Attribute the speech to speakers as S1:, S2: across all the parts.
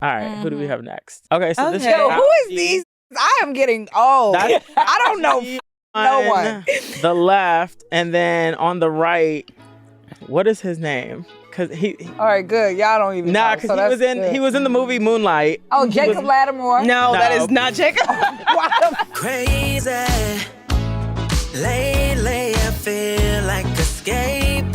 S1: All right, who do we have next? Okay, so this is
S2: Yo, who is these? I am getting old. I don't know no one.
S1: The left, and then on the right, what is his name? Cause he
S2: All right, good. Y'all don't even know.
S1: because he was in the movie Moonlight.
S2: Oh, Jacob Lattimore.
S3: No, that is not Jacob.
S4: Crazy. Lately, I feel like escaping.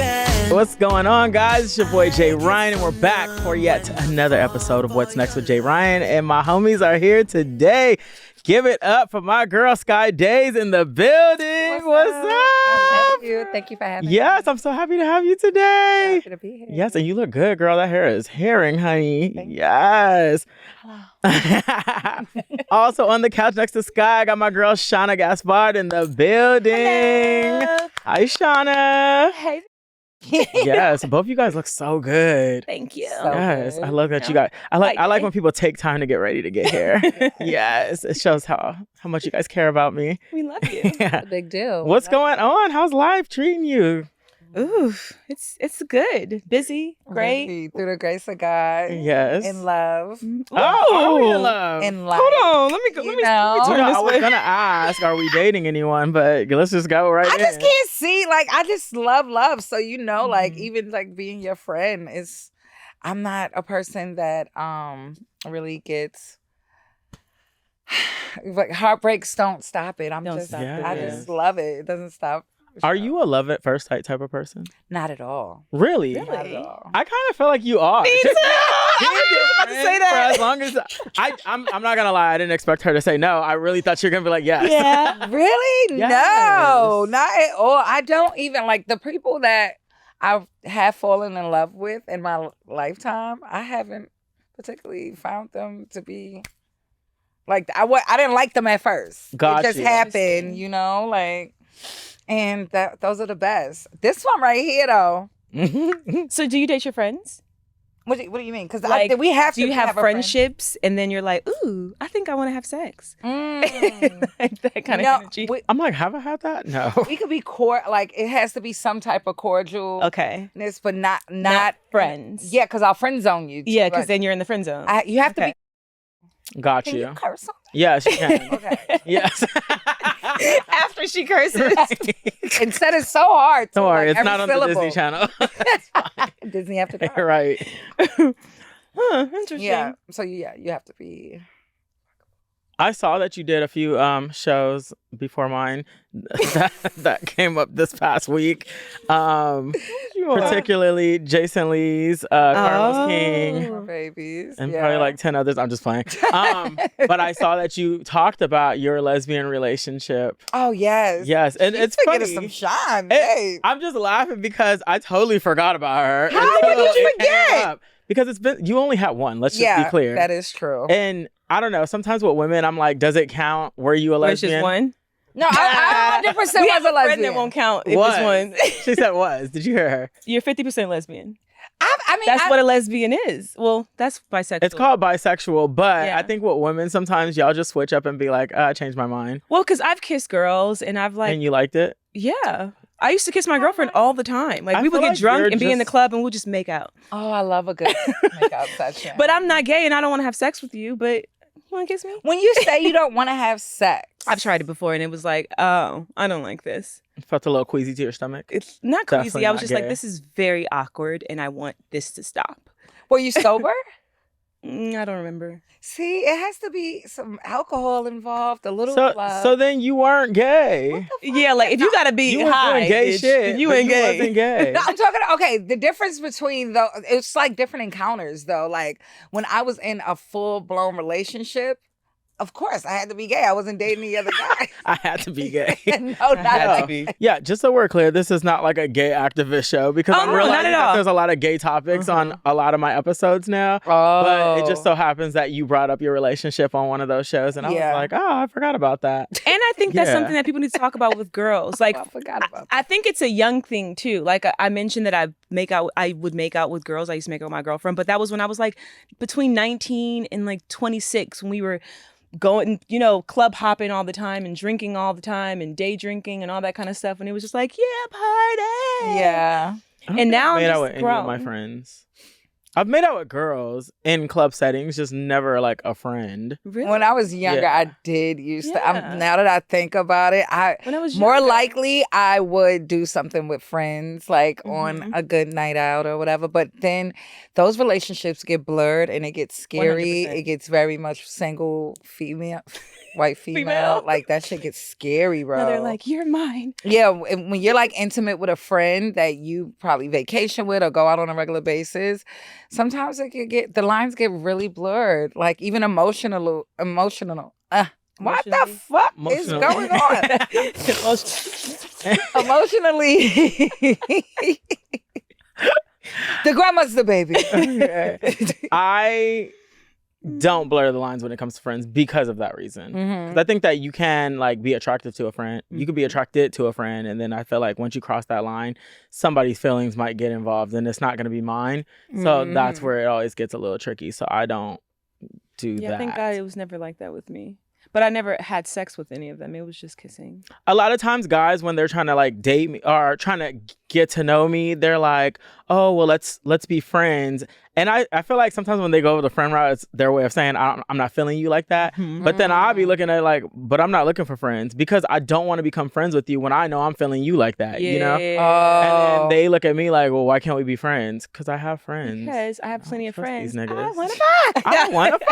S1: What's going on, guys? It's your boy Jay Ryan, and we're back for yet another episode of What's Next with Jay Ryan. And my homies are here today. Give it up for my girl Sky Days in the building. What's up?
S2: Thank you for having me.
S1: Yes, I'm so happy to have you today.
S2: Happy to be here.
S1: Yes, and you look good, girl. That hair is herring, honey. Yes. Also on the couch next to Sky, I got my girl Shawna Gaspard in the building.
S3: Hello.
S1: Hi, Shawna.
S3: Hey.
S1: Yes, both of you guys look so good.
S3: Thank you.
S2: So
S1: Yes,
S2: good.
S1: I love that you got. I like when people take time to get ready to get here. Yes, it shows how much you guys care about me.
S3: We love you.
S1: Yeah.
S2: It's a big deal.
S1: What's going on? How's life treating you?
S3: Ooh, it's good. Busy, great.
S2: Through the grace of God.
S1: Yes.
S2: In love.
S1: Oh, are we in love?
S2: In life.
S3: Hold on, let me
S2: You know.
S3: turn
S1: I
S3: this
S1: was
S3: way.
S1: gonna ask, are we dating anyone? But let's just go right
S2: I
S1: in.
S2: just can't see. Like, I just love. So, you know, like, even like being your friend is, I'm not a person that really gets, like, heartbreaks don't stop it.
S3: Don't stop it,
S2: I
S1: yeah.
S2: just love it. It doesn't stop.
S1: Are you a love at first sight type of person?
S2: Not at all.
S1: Really?
S2: Not at all.
S1: I kind of feel like you are.
S3: Me too. I was about to say that.
S1: For as long as I'm not gonna lie, I didn't expect her to say no. I really thought you were gonna be like yes.
S3: Yeah.
S2: Really?
S1: Yes.
S2: No, not at all. I don't even like the people that I have fallen in love with in my lifetime. I haven't particularly found them to be like I didn't like them at first.
S1: Got
S2: it just
S1: you.
S2: happened, you know, like, and those are the best. This one right here, though.
S3: So do you date your friends?
S2: What do you mean? Because
S3: Like,
S2: we have to.
S3: Do you have
S2: a friend.
S3: friendships and then you're like, ooh, I think I want to have sex?
S2: Mm.
S3: Like that kind
S2: No,
S3: of energy.
S1: I'm like, have I had that? No.
S2: we could be like it has to be some type of cordial.
S3: Okay.
S2: But not
S3: friends.
S2: Yeah, because I'll friend zone you.
S3: Yeah, because
S2: But
S3: then you're in the friend zone.
S2: you have to
S3: Okay.
S2: be.
S1: Got
S2: Can
S1: you.
S2: you curse on
S1: Yes, you can.
S2: Okay.
S1: Yes.
S3: After she curses.
S2: And said it's so hard.
S1: Don't worry, it's
S2: every
S1: not on the
S2: syllable.
S1: Disney Channel.
S2: Disney after dark.
S1: Right.
S3: Huh, interesting.
S2: Yeah. So you have to be.
S1: I saw that you did a few shows before mine that came up this past week. Particularly Jason Lee's, Carlos King,
S2: Poor babies.
S1: and
S2: yeah.
S1: probably like 10 others. I'm just playing. But I saw that you talked about your lesbian relationship.
S2: Oh yes.
S1: Yes, and it's
S2: She's
S1: funny.
S2: getting some shine.
S1: It-
S2: Hey.
S1: I'm just laughing because I totally forgot about her.
S2: How
S1: until
S2: would you
S1: it came
S2: forget?
S1: up. Because you only had one. Let's just
S2: Yeah,
S1: be clear.
S2: that is true.
S1: And I don't know. Sometimes with women, I'm like, does it count? Were you a
S3: Or it's
S1: lesbian?
S3: just one?
S2: No, I 100%
S3: We
S2: was
S3: have
S2: a
S3: a friend
S2: lesbian.
S3: that won't count if
S1: Was.
S3: it's one.
S1: She said was. Did you hear her?
S3: You're 50% lesbian.
S2: I mean,
S3: That's what a lesbian is. Well, that's bisexual.
S1: It's called bisexual, but
S3: Yeah.
S1: I think with women, sometimes y'all just switch up and be like, I changed my mind.
S3: Well, because I've kissed girls and I've like,
S1: And you liked it?
S3: yeah. I used to kiss my girlfriend all the time. Like
S1: I
S3: we would
S1: feel
S3: get
S1: like
S3: drunk
S1: you're
S3: and be in the
S1: just-
S3: club and we'll just make out.
S2: Oh, I love a good make-out session.
S3: But I'm not gay and I don't want to have sex with you, but you want to kiss me?
S2: when you say you don't want to have sex,
S3: I've tried it before and it was like, oh, I don't like this.
S1: Felt a little queasy to your stomach.
S3: It's not
S1: Definitely
S3: crazy. I was
S1: not
S3: just like,
S1: gay.
S3: this is very awkward and I want this to stop.
S2: Were you sober?
S3: I don't remember.
S2: See, it has to be some alcohol involved, a little
S1: So,
S2: love.
S1: so then you weren't gay.
S3: Yeah, like if you gotta be
S1: You were
S3: high,
S1: doing gay
S3: bitch,
S1: shit.
S3: then you
S1: but
S3: ain't gay.
S1: wasn't gay.
S2: No, I'm talking. Okay, the difference between it's like different encounters though. Like when I was in a full blown relationship, of course I had to be gay. I wasn't dating the other guy.
S1: I had to be gay.
S2: No, not
S3: had
S2: at
S3: to
S2: all.
S3: be.
S1: Yeah, just so we're clear, this is not like a gay activist show because
S3: Oh,
S1: I'm
S3: no,
S1: realizing
S3: not at
S1: that
S3: all.
S1: there's a lot of gay topics on a lot of my episodes now.
S2: Oh,
S1: But it just so happens that you brought up your relationship on one of those shows, and I
S2: Yeah.
S1: was like, oh, I forgot about that.
S3: And I think that's
S1: Yeah.
S3: something that people need to talk about with girls. Like
S2: I forgot about that.
S3: I think it's a young thing too. Like I mentioned that I would make out with girls. I used to make out with my girlfriend, but that was when I was like between 19 and like 26 when we were going, you know, club hopping all the time and drinking all the time and day drinking and all that kind of stuff. And it was just like, yeah, party.
S2: Yeah.
S1: I don't
S3: And
S1: think
S3: now
S1: I
S3: I'm
S1: made out
S3: just
S1: with any of my
S3: grown.
S1: friends. I've made out with girls in club settings, just never like a friend.
S3: Really?
S2: When I was younger,
S1: Yeah.
S2: I did used to.
S3: Yeah.
S2: Now that I think about it,
S3: When I was
S2: more
S3: younger.
S2: likely I would do something with friends, like on
S3: Mhm.
S2: a good night out or whatever. But then those relationships get blurred and it gets scary.
S3: 100%.
S2: It gets very much single female, white female.
S3: Female.
S2: Like that shit gets scary, bro.
S3: Now they're like, you're mine.
S2: Yeah, when you're like intimate with a friend that you probably vacation with or go out on a regular basis, sometimes it could get the lines get really blurred. Like even emotional. What the
S3: Emotionally?
S2: fuck is
S1: Emotional.
S2: going on? Emotionally, the grandma's the baby.
S1: I don't blur the lines when it comes to friends because of that reason.
S2: Mhm.
S1: 'Cause I think that you can like be attracted to a friend. You could be attracted to a friend, and then I feel like once you cross that line, somebody's feelings might get involved, and it's not going to be mine. So that's
S2: Mhm.
S1: where it always gets a little tricky. So I don't do
S3: Yeah,
S1: that.
S3: thank God it was never like that with me. But I never had sex with any of them. It was just kissing.
S1: A lot of times guys, when they're trying to like date me or trying to get to know me, they're like, oh well, let's be friends. And I feel like sometimes when they go over the friend route, it's their way of saying I'm not feeling you like that. But then I'll be looking at it like, but I'm not looking for friends because I don't want to become friends with you when I know I'm feeling you like that, you know? And
S2: Oh.
S1: then they look at me like, well, why can't we be friends? Because I have friends.
S3: Because I have plenty of
S1: trust
S3: friends.
S1: these
S3: I
S1: niggas.
S3: want to
S1: I want to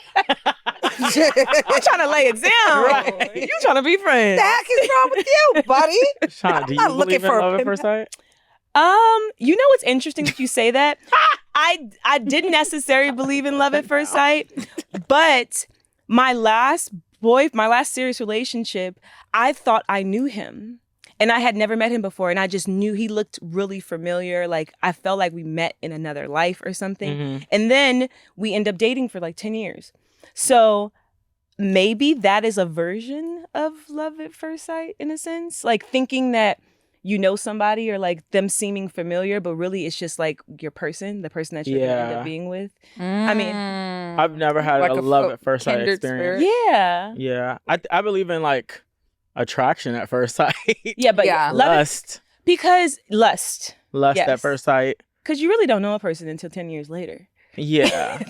S3: I'm trying to lay it down.
S1: Right.
S3: You trying to be friends.
S2: the heck is wrong with you, buddy?
S1: Shauna, do you
S2: not looking
S1: believe in
S2: for a
S1: love at
S2: pen
S1: first sight?
S3: You know what's interesting that you say that? I didn't necessarily believe in love at first sight, but my last serious relationship, I thought I knew him. And I had never met him before, and I just knew he looked really familiar. Like I felt like we met in another life or something.
S1: Mhm.
S3: And then we end up dating for like 10 years. So maybe that is a version of love at first sight in a sense. Like thinking that you know somebody or like them seeming familiar, but really it's just like your person, the person that you're going to end
S1: Yeah.
S3: up being with. I mean,
S1: I've never had
S2: Like
S1: a
S2: a
S1: love at first sight
S2: kindred
S1: experience.
S2: spirit?
S3: Yeah.
S1: Yeah. I believe in like attraction at first sight.
S3: Yeah, but
S2: Yeah.
S3: love it
S1: Lust.
S3: because lust.
S1: Lust at
S3: Yes.
S1: first sight.
S3: Because you really don't know a person until 10 years later.
S1: Yeah.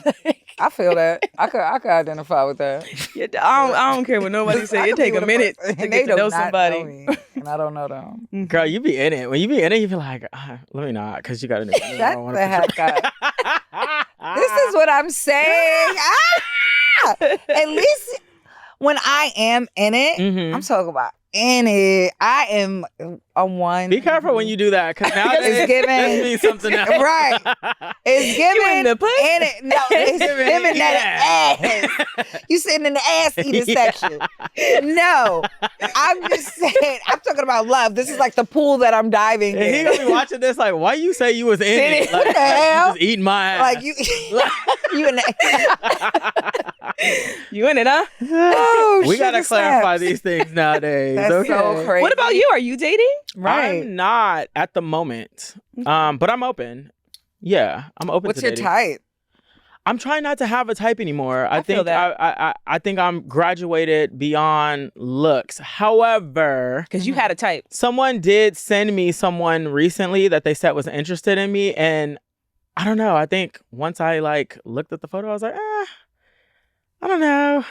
S2: I feel that. I could identify with that.
S3: Yeah, I don't care what nobody say.
S2: I
S3: It
S2: could be
S3: take a
S2: with
S3: minute
S2: person,
S3: to
S2: and
S3: get
S2: they
S3: to
S2: do
S3: know
S2: not
S3: somebody.
S2: me, and I don't know them.
S1: Girl, you be in it. When you be in it, you feel like, let me not, because you got to know.
S2: Shut the heck up. This is what I'm saying. At least when I am in it,
S1: Mhm.
S2: I'm talking about in it. I am a one.
S1: Be careful when you do that, because now
S2: It's giving-
S1: this means something else.
S2: Right. It's giving
S3: in the pussy?
S2: in it. No, it's giving that ass. You sitting in the ass eating section. No, I'm just saying. I'm talking about love. This is like the pool that I'm diving
S1: And he
S2: in.
S1: gonna be watching this like, why you say you was in it? Like,
S2: What the hell?
S1: you just eating my ass.
S2: Like you, you in the.
S3: You in it, huh?
S2: Oh,
S1: we gotta
S2: sugar
S1: clarify
S2: snaps.
S1: these things nowadays.
S2: That's
S1: okay?
S2: so crazy.
S3: What about you? Are you dating?
S2: Right.
S1: I'm not at the moment. But I'm open. Yeah, I'm open
S2: What's
S1: to
S2: your
S1: dating.
S2: type?
S1: I'm trying not to have a type anymore. I
S3: feel
S1: think
S3: that.
S1: I think I'm graduated beyond looks. However,
S3: Because you had a type.
S1: someone did send me someone recently that they said was interested in me, and I don't know. I think once I like looked at the photo, I was like, I don't know.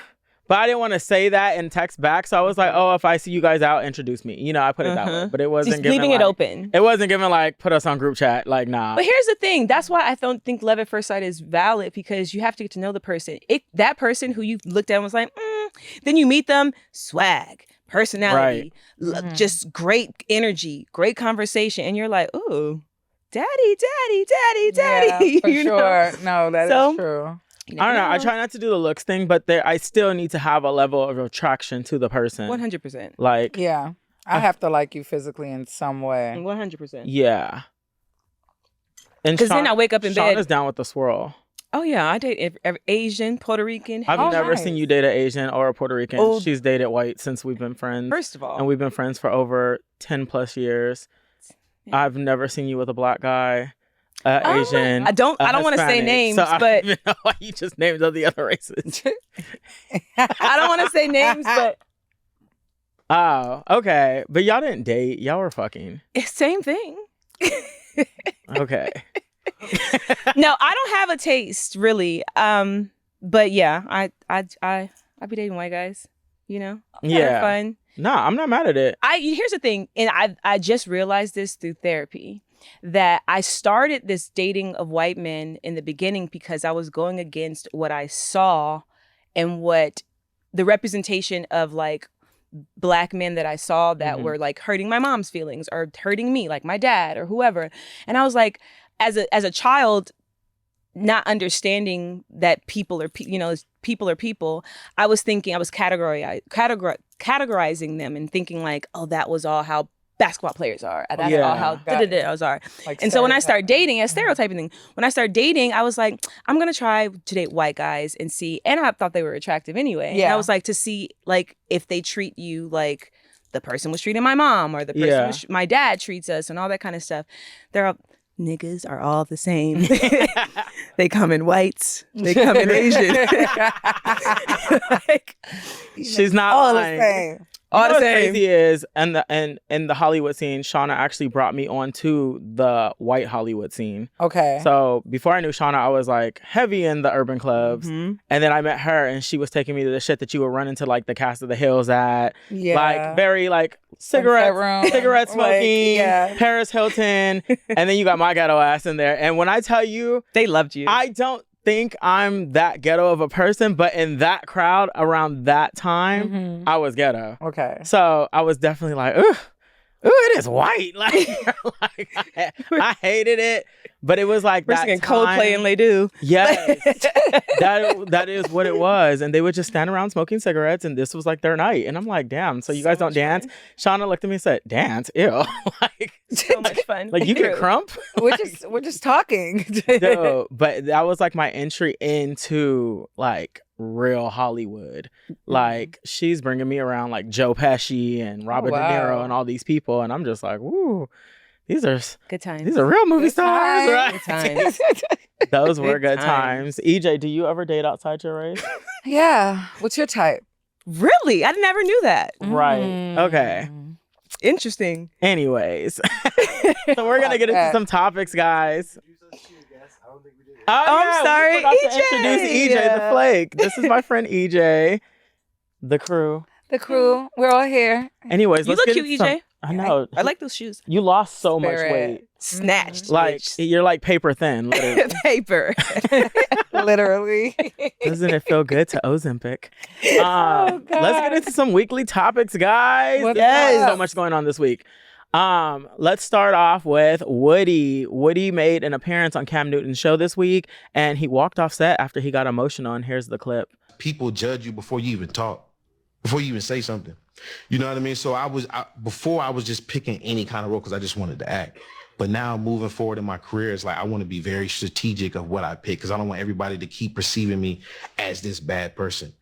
S1: But I didn't want to say that and text back, so I was like, oh, if I see you guys out, introduce me. You know, I put it that way, but it wasn't
S3: Just
S1: giving,
S3: leaving it
S1: like-
S3: open.
S1: It wasn't giving like put us on group chat. Like, nah.
S3: But here's the thing. That's why I don't think love at first sight is valid, because you have to get to know the person. That person who you looked at and was like, then you meet them, swag, personality, just great energy, great conversation. And you're like, ooh, daddy.
S2: Yeah, for
S3: you know?
S2: sure. No, that is
S3: So-
S2: true.
S3: You
S1: I don't know.
S3: never
S1: I try not to do the looks thing, but I still need to have a level of attraction to the person.
S3: 100%.
S1: Like,
S2: Yeah, I have to like you physically in some way.
S3: 100%.
S1: yeah. And
S3: 'Cause then I wake up in bed-
S1: Shawna's down with the swirl.
S3: Oh, yeah. I date every Asian, Puerto Rican.
S1: I've
S2: Oh,
S1: never
S2: nice.
S1: seen you date an Asian or a Puerto Rican.
S3: Oh.
S1: She's dated white since we've been friends.
S3: First of all.
S1: And we've been friends for over 10 plus years.
S3: Yeah.
S1: I've never seen you with a black guy, Asian.
S3: I don't want to say
S1: Hispanic.
S3: names,
S1: So I
S3: but
S1: don't even know why you just named all the other races.
S3: I don't want to say names, but
S1: Oh, okay. But y'all didn't date. Y'all were fucking.
S3: it's same thing.
S1: Okay.
S3: No, I don't have a taste really. But yeah, I be dating white guys. You know,
S1: Yeah.
S3: they're fun.
S1: No, I'm not mad at it.
S3: Here's the thing, and I just realized this through therapy, that I started this dating of white men in the beginning because I was going against what I saw and what the representation of like Black men that I saw that were like hurting my mom's feelings or hurting me, like my dad or whoever. And I was like, as a child, not understanding that people are people, I was thinking, I was categorizing them and thinking like, oh, that was all how basketball players are. That's all how those are.
S2: Like
S3: and so when I started dating, a stereotyping thing, when I started dating, I was like, I'm going to try to date white guys and see, and I thought they were attractive anyway.
S2: Yeah.
S3: And I was like, to see like if they treat you like the person was treating my mom or the person my dad treats us and all that kind of stuff. Niggas are all the same. They come in whites. They come in Asian. Like,
S1: she's not
S2: all
S1: lying.
S2: the same.
S1: All the crazy is, and the Hollywood scene, Shawna actually brought me onto the white Hollywood scene.
S2: Okay.
S1: So before I knew Shawna, I was like heavy in the urban clubs, and then I met her, and she was taking me to the shit that you would run into like the Cast of the Hills at, like very like cigarette smoking, Paris Hilton, and then you got my ghetto ass in there. And when I tell you,
S3: they loved you.
S1: I don't think I'm that ghetto of a person, but in that crowd around that time, I was ghetto.
S2: Okay.
S1: So I was definitely like, ooh, it is white. Like I hated it, but it was like that
S3: singing
S1: time.
S3: Coldplay and Ledoux.
S1: Yes, that is what it was. And they would just stand around smoking cigarettes, and this was like their night. And I'm like, damn. So you guys don't dance? Shawna looked at me and said, dance? Ew. Like
S3: so much fun.
S1: Like you get crump.
S2: We're just talking.
S1: No, but that was like my entry into like real Hollywood. Like she's bringing me around like Joe Pesci and Robert De Niro and all these people, and I'm just like, woo, these are
S3: good times.
S1: These are real movie stars, right?
S3: Good times.
S1: Those were good times. EJ, do you ever date outside your race?
S2: Yeah. What's your type?
S3: Really? I never knew that.
S1: Right. Okay.
S3: Interesting.
S1: Anyways, so we're gonna get into some topics, guys.
S3: I'm sorry,
S1: we forgot
S3: EJ.
S1: to introduce EJ the Flake. This is my friend EJ, the crew.
S2: The crew. We're all here.
S1: Anyways,
S3: You
S1: let's
S3: look
S1: get
S3: cute,
S1: into
S3: EJ.
S1: I know.
S3: I like those shoes.
S1: You lost so much
S2: Spirit.
S1: weight.
S3: Snatched.
S1: Like
S3: bitch.
S1: you're like paper thin. Literally.
S3: Paper.
S2: Literally.
S1: Doesn't it feel good to Ozempic? Let's get into some weekly topics, guys. There's so much going on this week. Let's start off with Woody. Woody made an appearance on Cam Newton's show this week, and he walked off set after he got emotional. And here's the clip.
S5: People judge you before you even talk, before you even say something. You know what I mean? So before I was just picking any kind of role because I just wanted to act. But now moving forward in my career, it's like I want to be very strategic of what I pick because I don't want everybody to keep perceiving me as this bad person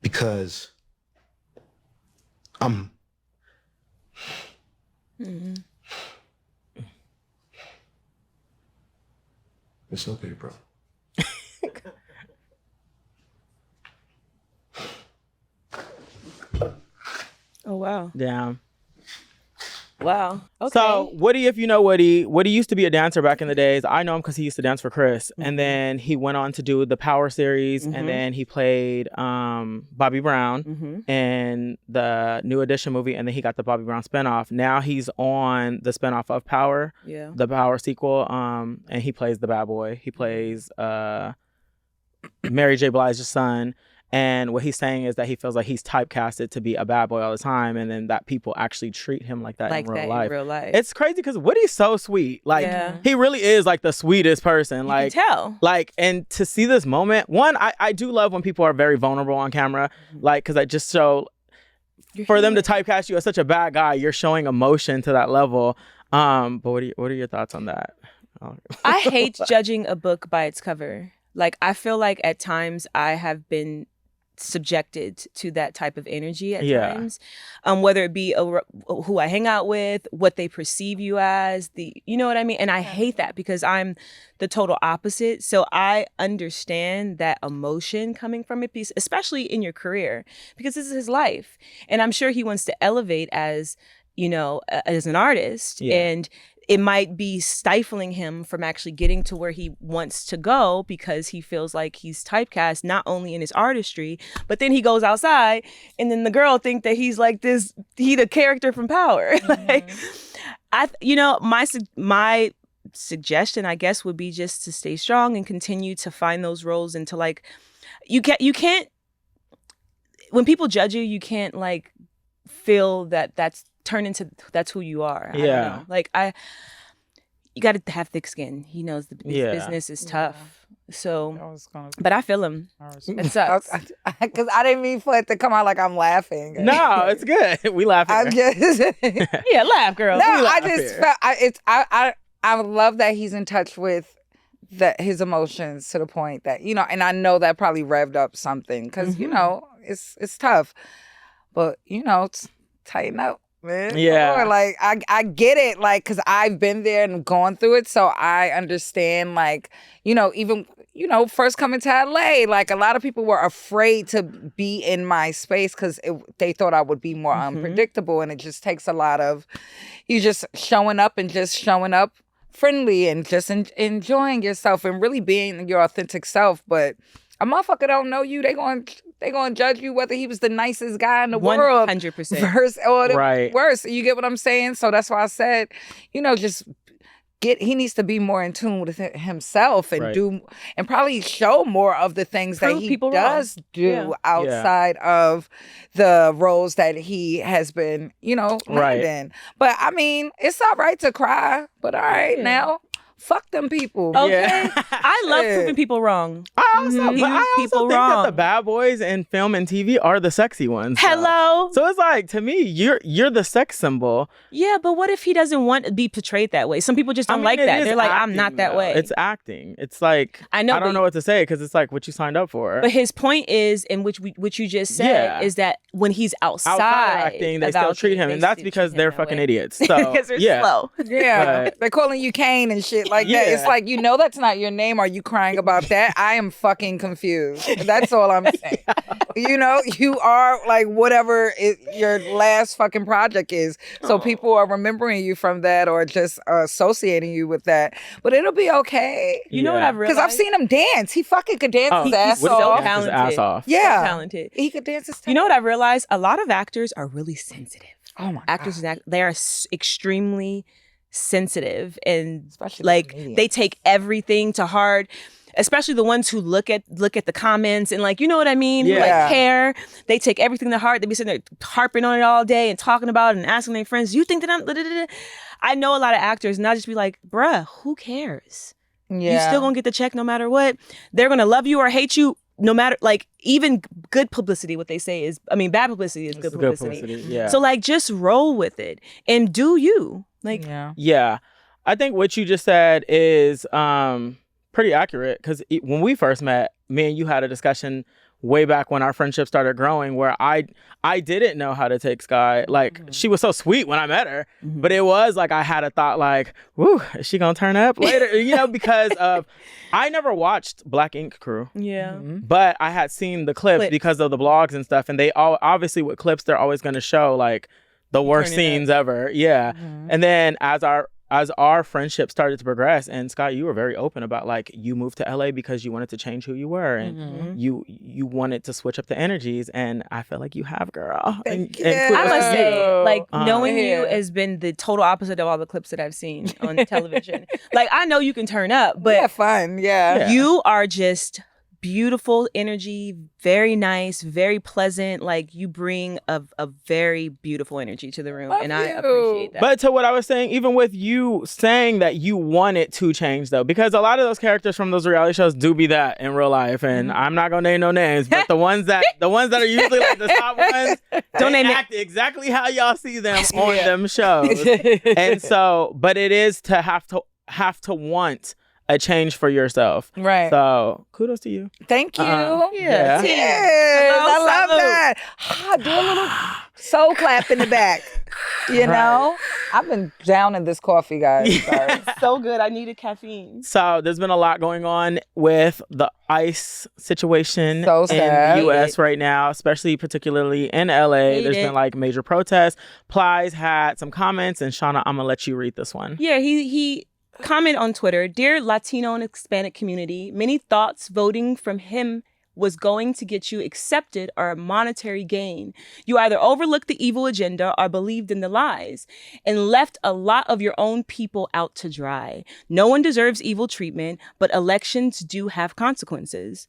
S5: because I'm... It's okay, bro.
S3: Oh, wow.
S1: Yeah.
S3: Wow. Okay.
S1: So Woody, if you know Woody used to be a dancer back in the days. I know him because he used to dance for Chris. And then he went on to do the Power series. And then he played Bobby Brown in the New Edition movie. And then he got the Bobby Brown spinoff. Now he's on the spinoff of Power, the Power sequel. And he plays the bad boy. He plays Mary J. Blige's son. And what he's saying is that he feels like he's typecasted to be a bad boy all the time, and then that people actually treat him like that in real life. It's crazy because Woody's so sweet. Like he really is like the sweetest person.
S3: You
S1: like
S3: can tell.
S1: Like, and to see this moment, one, I do love when people are very vulnerable on camera, like because I just show for them to typecast you as such a bad guy, you're showing emotion to that level. But what are your thoughts on that?
S3: I hate judging a book by its cover. Like I feel like at times I have been subjected to that type of energy at times, whether it be who I hang out with, what they perceive you as, you know what I mean? And I hate that because I'm the total opposite. So I understand that emotion coming from it, especially in your career, because this is his life. And I'm sure he wants to elevate as, you know, as an artist. And it might be stifling him from actually getting to where he wants to go because he feels like he's typecast not only in his artistry, but then he goes outside and then the girl think that he's like he the character from Power. Like, my suggestion, I guess, would be just to stay strong and continue to find those roles and to like, you can't, when people judge you, you can't like feel that's who you are. I don't know. Like you got to have thick skin. He knows the business is tough. So, but I feel him. It sucks.
S2: Because I didn't mean for it to come out like I'm laughing.
S1: No, it's good. We laughing.
S2: I'm just
S3: yeah, laugh, girl.
S2: No, I just felt I love that he's in touch with his emotions to the point that, you know, and I know that probably revved up something because, you know, it's tough. But, you know, tighten up, man.
S1: Yeah.
S2: Or like, I get it, like, because I've been there and gone through it. So I understand, like, you know, even, you know, first coming to LA, like a lot of people were afraid to be in my space because they thought I would be more unpredictable. And it just takes a lot of you just showing up friendly and just enjoying yourself and really being your authentic self. But a motherfucker don't know you, they gonna judge you whether he was the nicest guy in the world
S3: 100%
S2: or the worst. You get what I'm saying? So that's why I said, you know, just he needs to be more in tune with himself and do and probably show more of the things that he does do outside of the roles that he has been, you know, in. But I mean, it's all right to cry, but all right now. Fuck them people.
S3: Okay. I love proving people wrong.
S1: I also think that the bad boys in film and TV are the sexy ones.
S3: Hello.
S1: So it's like, to me, you're the sex symbol.
S3: Yeah, but what if he doesn't want to be portrayed that way? Some people just don't like that. They're like, I'm not that way.
S1: It's acting. It's like, I don't know what to say because it's like what you signed up for.
S3: But his point is, and which you just said, is that when he's outside
S1: acting, they still treat him. And that's because they're fucking idiots. So,
S3: because they're slow.
S2: Yeah. They're calling you Kane and shit like that. It's like, you know, that's not your name. Are you crying about that? I am fucking confused. That's all I'm saying. You know, you are like whatever your last fucking project is. So people are remembering you from that or just associating you with that. But it'll be okay.
S3: You know what I've realized?
S2: Because I've seen him dance. He fucking could dance his ass off.
S3: Talented.
S1: His ass off.
S2: Yeah.
S3: So talented.
S2: He could dance his ass off.
S3: You know what I've realized? A lot of actors are really sensitive.
S2: Oh my
S3: actors
S2: God.
S3: They are extremely sensitive and
S2: Especially
S3: like they take everything to heart, especially the ones who look at the comments and like, you know what I mean? Who like care. They take everything to heart. They be sitting there harping on it all day and talking about it and asking their friends, you think that I'm I know a lot of actors and I'll just be like, bruh, who cares? You still gonna get the check no matter what. They're gonna love you or hate you no matter, like, even good publicity, what they say is, I mean, bad publicity is good publicity.
S1: Yeah.
S3: So like, just roll with it and do you. Like,
S1: yeah. I think what you just said is pretty accurate because when we first met, me and you had a discussion way back when our friendship started growing where I didn't know how to take Sky. Like, she was so sweet when I met her, but it was like I had a thought like, woo, is she gonna turn up later? You know, because of, I never watched Black Ink Crew.
S3: Yeah.
S1: But I had seen the clips because of the blogs and stuff, and they all, obviously with clips, they're always gonna show like the worst scenes ever. Yeah. And then as our friendship started to progress, and Scott, you were very open about like you moved to LA because you wanted to change who you were and you wanted to switch up the energies, and I feel like you have, girl.
S2: Thank you.
S3: I must say, like, knowing you has been the total opposite of all the clips that I've seen on television. Like, I know you can turn up, but
S2: fun.
S3: You are just beautiful energy, very nice, very pleasant. Like, you bring a very beautiful energy to the room. And I appreciate that.
S1: But to what I was saying, even with you saying that you wanted to change though, because a lot of those characters from those reality shows do be that in real life. And I'm not gonna name no names, but the ones that are usually like the top ones, don't act exactly how y'all see them on them shows. And so, but it is to have to want a change for yourself.
S2: Right.
S1: So kudos to you.
S2: Thank you.
S1: Yeah.
S2: Yes, I love
S3: salute.
S2: that. Do a little soul clap in the back. You know? I've been down in this coffee, guys. Sorry.
S3: So good. I needed caffeine.
S1: So there's been a lot going on with the ICE situation
S2: So
S1: in
S2: sad.
S1: the U.S. right now, especially particularly in L.A. There's been like major protests. Plies had some comments, and Shawna, I'm gonna let you read this one.
S3: Yeah, he commented on Twitter, "Dear Latino and Hispanic community, many thoughts voting from him was going to get you accepted or a monetary gain. You either overlooked the evil agenda or believed in the lies and left a lot of your own people out to dry. No one deserves evil treatment, but elections do have consequences."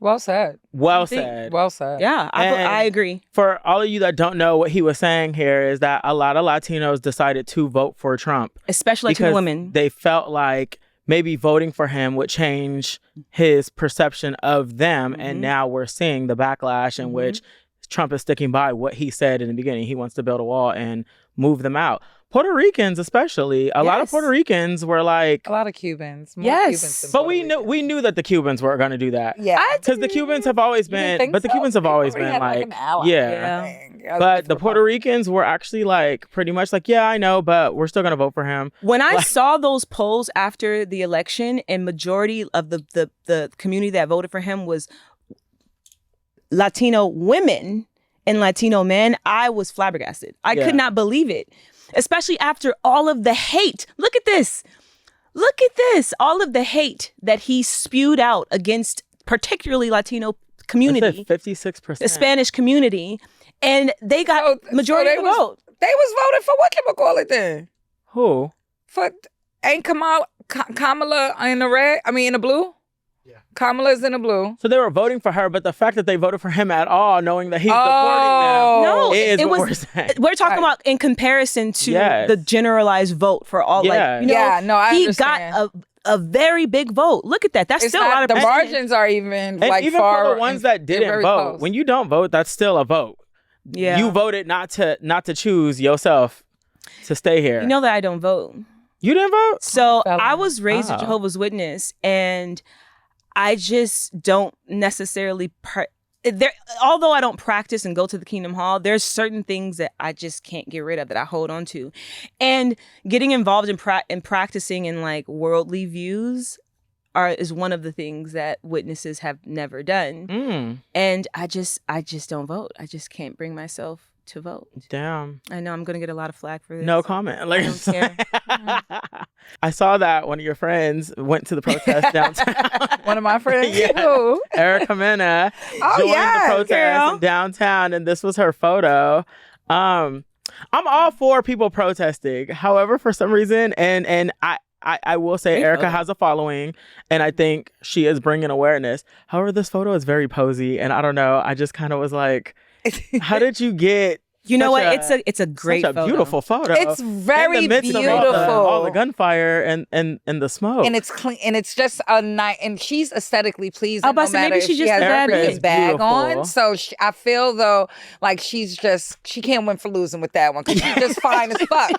S2: Well said.
S1: Well said.
S2: Well said.
S3: Yeah, I agree.
S1: For all of you that don't know, what he was saying here is that a lot of Latinos decided to vote for Trump.
S3: Especially Latino
S1: because
S3: women.
S1: They felt like maybe voting for him would change his perception of them. And now we're seeing the backlash in which Trump is sticking by what he said in the beginning. He wants to build a wall and move them out. Puerto Ricans, especially, a lot of Puerto Ricans were like,
S2: a lot of Cubans. More
S3: Yes.
S2: Cubans than
S1: but
S2: Puerto
S1: we knew that the Cubans were going to do that.
S2: Yeah.
S1: Because the Cubans have always
S2: didn't
S1: been,
S2: think
S1: but the
S2: so?
S1: Cubans have always
S2: We
S1: been
S2: had,
S1: like,
S2: an ally.
S1: yeah. But the Puerto Ricans were actually like pretty much like, yeah, I know, but we're still going to vote for him.
S3: When I saw those polls after the election, and majority of the community that voted for him was Latino women and Latino men, I was flabbergasted. I could not believe it, especially after all of the hate. Look at this. Look at this. All of the hate that he spewed out against particularly Latino community,
S1: 56%.
S3: the Spanish community, and they got majority of the vote.
S2: They was voting for whatchamacallit then?
S1: Who?
S2: For ain't Kamala in the red? I mean in the blue? Yeah. Kamala's in the blue.
S1: So they were voting for her, but the fact that they voted for him at all, knowing that he's deporting them,
S3: No,
S1: is
S3: it
S1: what
S3: was-
S1: we're saying.
S3: We're talking about in comparison to the generalized vote for all,
S1: Yeah.
S2: I
S3: he
S2: understand.
S3: got a very big vote. Look at that. That's
S2: It's
S3: still a
S2: not-
S3: lot of
S2: the
S3: percentage.
S2: margins are even
S1: And
S2: like
S1: even
S2: far
S1: for the ones that
S2: they're
S1: didn't
S2: very
S1: vote,
S2: close.
S1: when you don't vote, that's still a vote.
S3: Yeah.
S1: You voted not to choose yourself to stay here.
S3: You know that I don't vote.
S1: You didn't vote?
S3: So I was raised a
S1: Oh.
S3: Jehovah's Witness, and I just don't necessarily although I don't practice and go to the Kingdom Hall, there's certain things that I just can't get rid of, that I hold on to. And getting involved in practicing in like worldly views is one of the things that witnesses have never done. And I just don't vote. I just can't bring myself to vote.
S1: Damn.
S3: I know I'm gonna get a lot of flack for this.
S1: No comment. Like,
S3: I don't care.
S1: I saw that one of your friends went to the protest downtown.
S2: One of my friends?
S1: Yeah.
S2: Who?
S1: Erica Mena
S2: Oh,
S1: joined
S2: yes,
S1: the protest
S2: girl.
S1: in downtown, and this was her photo. I'm all for people protesting. However, for some reason, and I will say Erica has a following, and I think she is bringing awareness. However, this photo is very posy, and I don't know. I just kind of was like, how did you get?
S3: You know what?
S1: such
S3: It's a great
S1: such a
S3: photo.
S1: beautiful photo.
S2: It's very
S1: in the midst
S2: beautiful.
S1: Of all the gunfire and the smoke.
S2: And it's clean, and it's just a night, and she's aesthetically pleasing.
S3: I was about to say, maybe
S2: if
S3: she
S2: she
S3: just
S2: has
S3: a bad
S2: a
S3: bitch.
S2: bag
S1: Beautiful.
S2: on. So I feel though like she can't win for losing with that one, because she's just fine as fuck.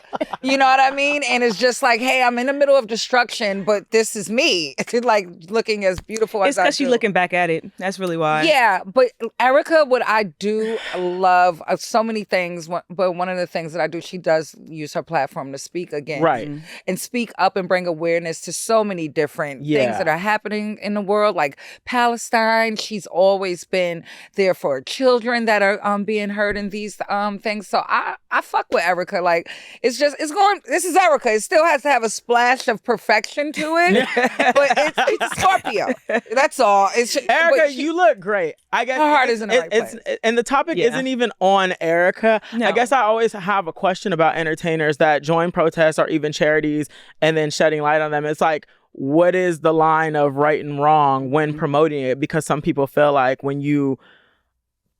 S2: You know what I mean? And it's just like, hey, I'm in the middle of destruction, but this is me, like looking as beautiful
S3: It's
S2: as I
S3: because she's
S2: do.
S3: looking back at it. That's really why.
S2: Yeah, but Erica, what I do love so many things, but one of the things that I do, she does use her platform to speak again,
S1: Right.
S2: and speak up and bring awareness to so many different things that are happening in the world, like Palestine. She's always been there for children that are being hurt in these things. So I fuck with Erica. Like it's going. This is Erica. It still has to have a splash of perfection to it, but it's Scorpio. That's all.
S1: Erica, you look great. I guess
S2: Her heart is in the right place.
S1: And the topic isn't even on Erica.
S3: No.
S1: I guess I always have a question about entertainers that join protests or even charities and then shedding light on them. It's like, what is the line of right and wrong when promoting it? Because some people feel like when you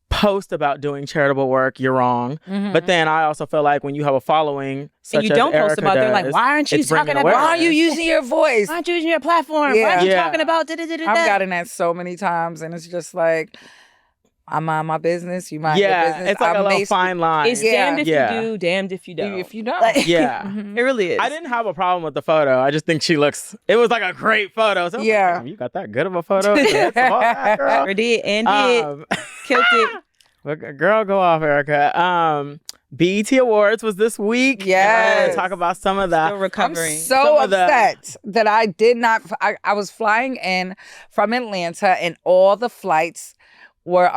S1: post about doing charitable work, you're wrong. But then I also feel like when you have a following, such
S3: And you
S1: as
S3: don't post
S1: Erica
S3: about, they're like,
S1: does,
S3: why aren't you
S1: it's bringing
S3: talking about?
S2: Why are you
S1: awareness.
S2: using your voice?
S3: Why aren't you using your platform?
S2: Yeah.
S3: Why aren't you
S1: Yeah.
S3: talking about da-da-da-da-da?
S2: I've gotten that so many times, and it's just like, I mind my business. You mind your
S1: Yeah,
S2: business.
S1: it's like a little fine line.
S3: It's damned if
S1: Yeah.
S3: you do, damned if you don't.
S2: If you don't.
S3: Like,
S1: Yeah.
S3: it really is.
S1: I didn't have a problem with the photo. I just think she looks. It was like a great photo. So I was like,
S2: Yeah.
S1: "Damn, you got that good of a photo. That's all that, girl."
S3: Or did and did killed it.
S1: But girl, go off, Erica. BET Awards was this week.
S2: Yes.
S1: Talk about some of that.
S3: Still recovering.
S2: I'm so
S1: Some of the-
S2: upset that I did not. I was flying in from Atlanta, and all the flights were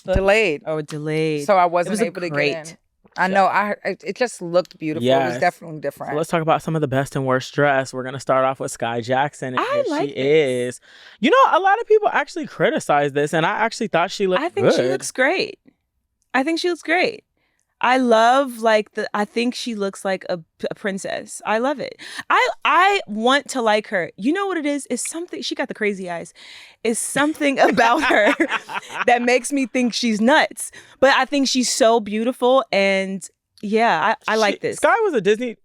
S2: delayed,
S3: Delayed.
S2: so I wasn't
S3: was
S2: able to
S3: great
S2: get in. I know. It just looked beautiful. It
S1: Yes.
S2: was definitely different.
S1: So let's talk about some of the best and worst dressed. We're gonna start off with Sky Jackson. And
S3: I
S1: here
S3: like
S1: she
S3: this.
S1: is. You know, a lot of people actually criticize this, and I actually thought she looked
S3: I think
S1: good.
S3: she looks great. I think she looks great. I love I think she looks like a princess. I love it. I want to like her. You know what it is? It's something, she got the crazy eyes. It's something about her that makes me think she's nuts. But I think she's so beautiful, and yeah, I like this.
S1: Sky was a Disney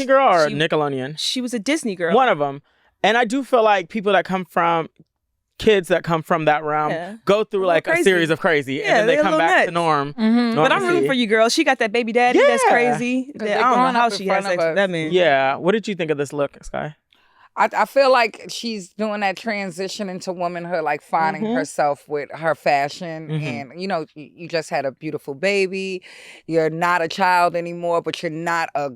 S1: girl or
S3: She-
S1: Nickelodeon?
S3: She was a Disney girl.
S1: One of them. And I do feel like kids that come from that realm go through like a
S3: crazy.
S1: series of crazy,
S3: Yeah,
S1: and then they
S3: they're a
S1: come
S3: little
S1: back to
S3: nuts.
S1: norm.
S2: Mhm.
S3: But I'm rooting for you, girl. She got that baby daddy. That's
S1: Yeah.
S3: crazy.
S2: 'Cause
S3: I
S2: they're
S3: don't
S2: growing
S3: know how
S2: up in
S3: she has
S2: front
S3: sex
S2: of
S3: with that man.
S1: Yeah. What did you think of this look, Sky?
S2: I feel like she's doing that transition into womanhood, like finding
S3: Mhm.
S2: herself with her fashion.
S1: Mhm.
S2: And, you just had a beautiful baby. You're not a child anymore, but you're not a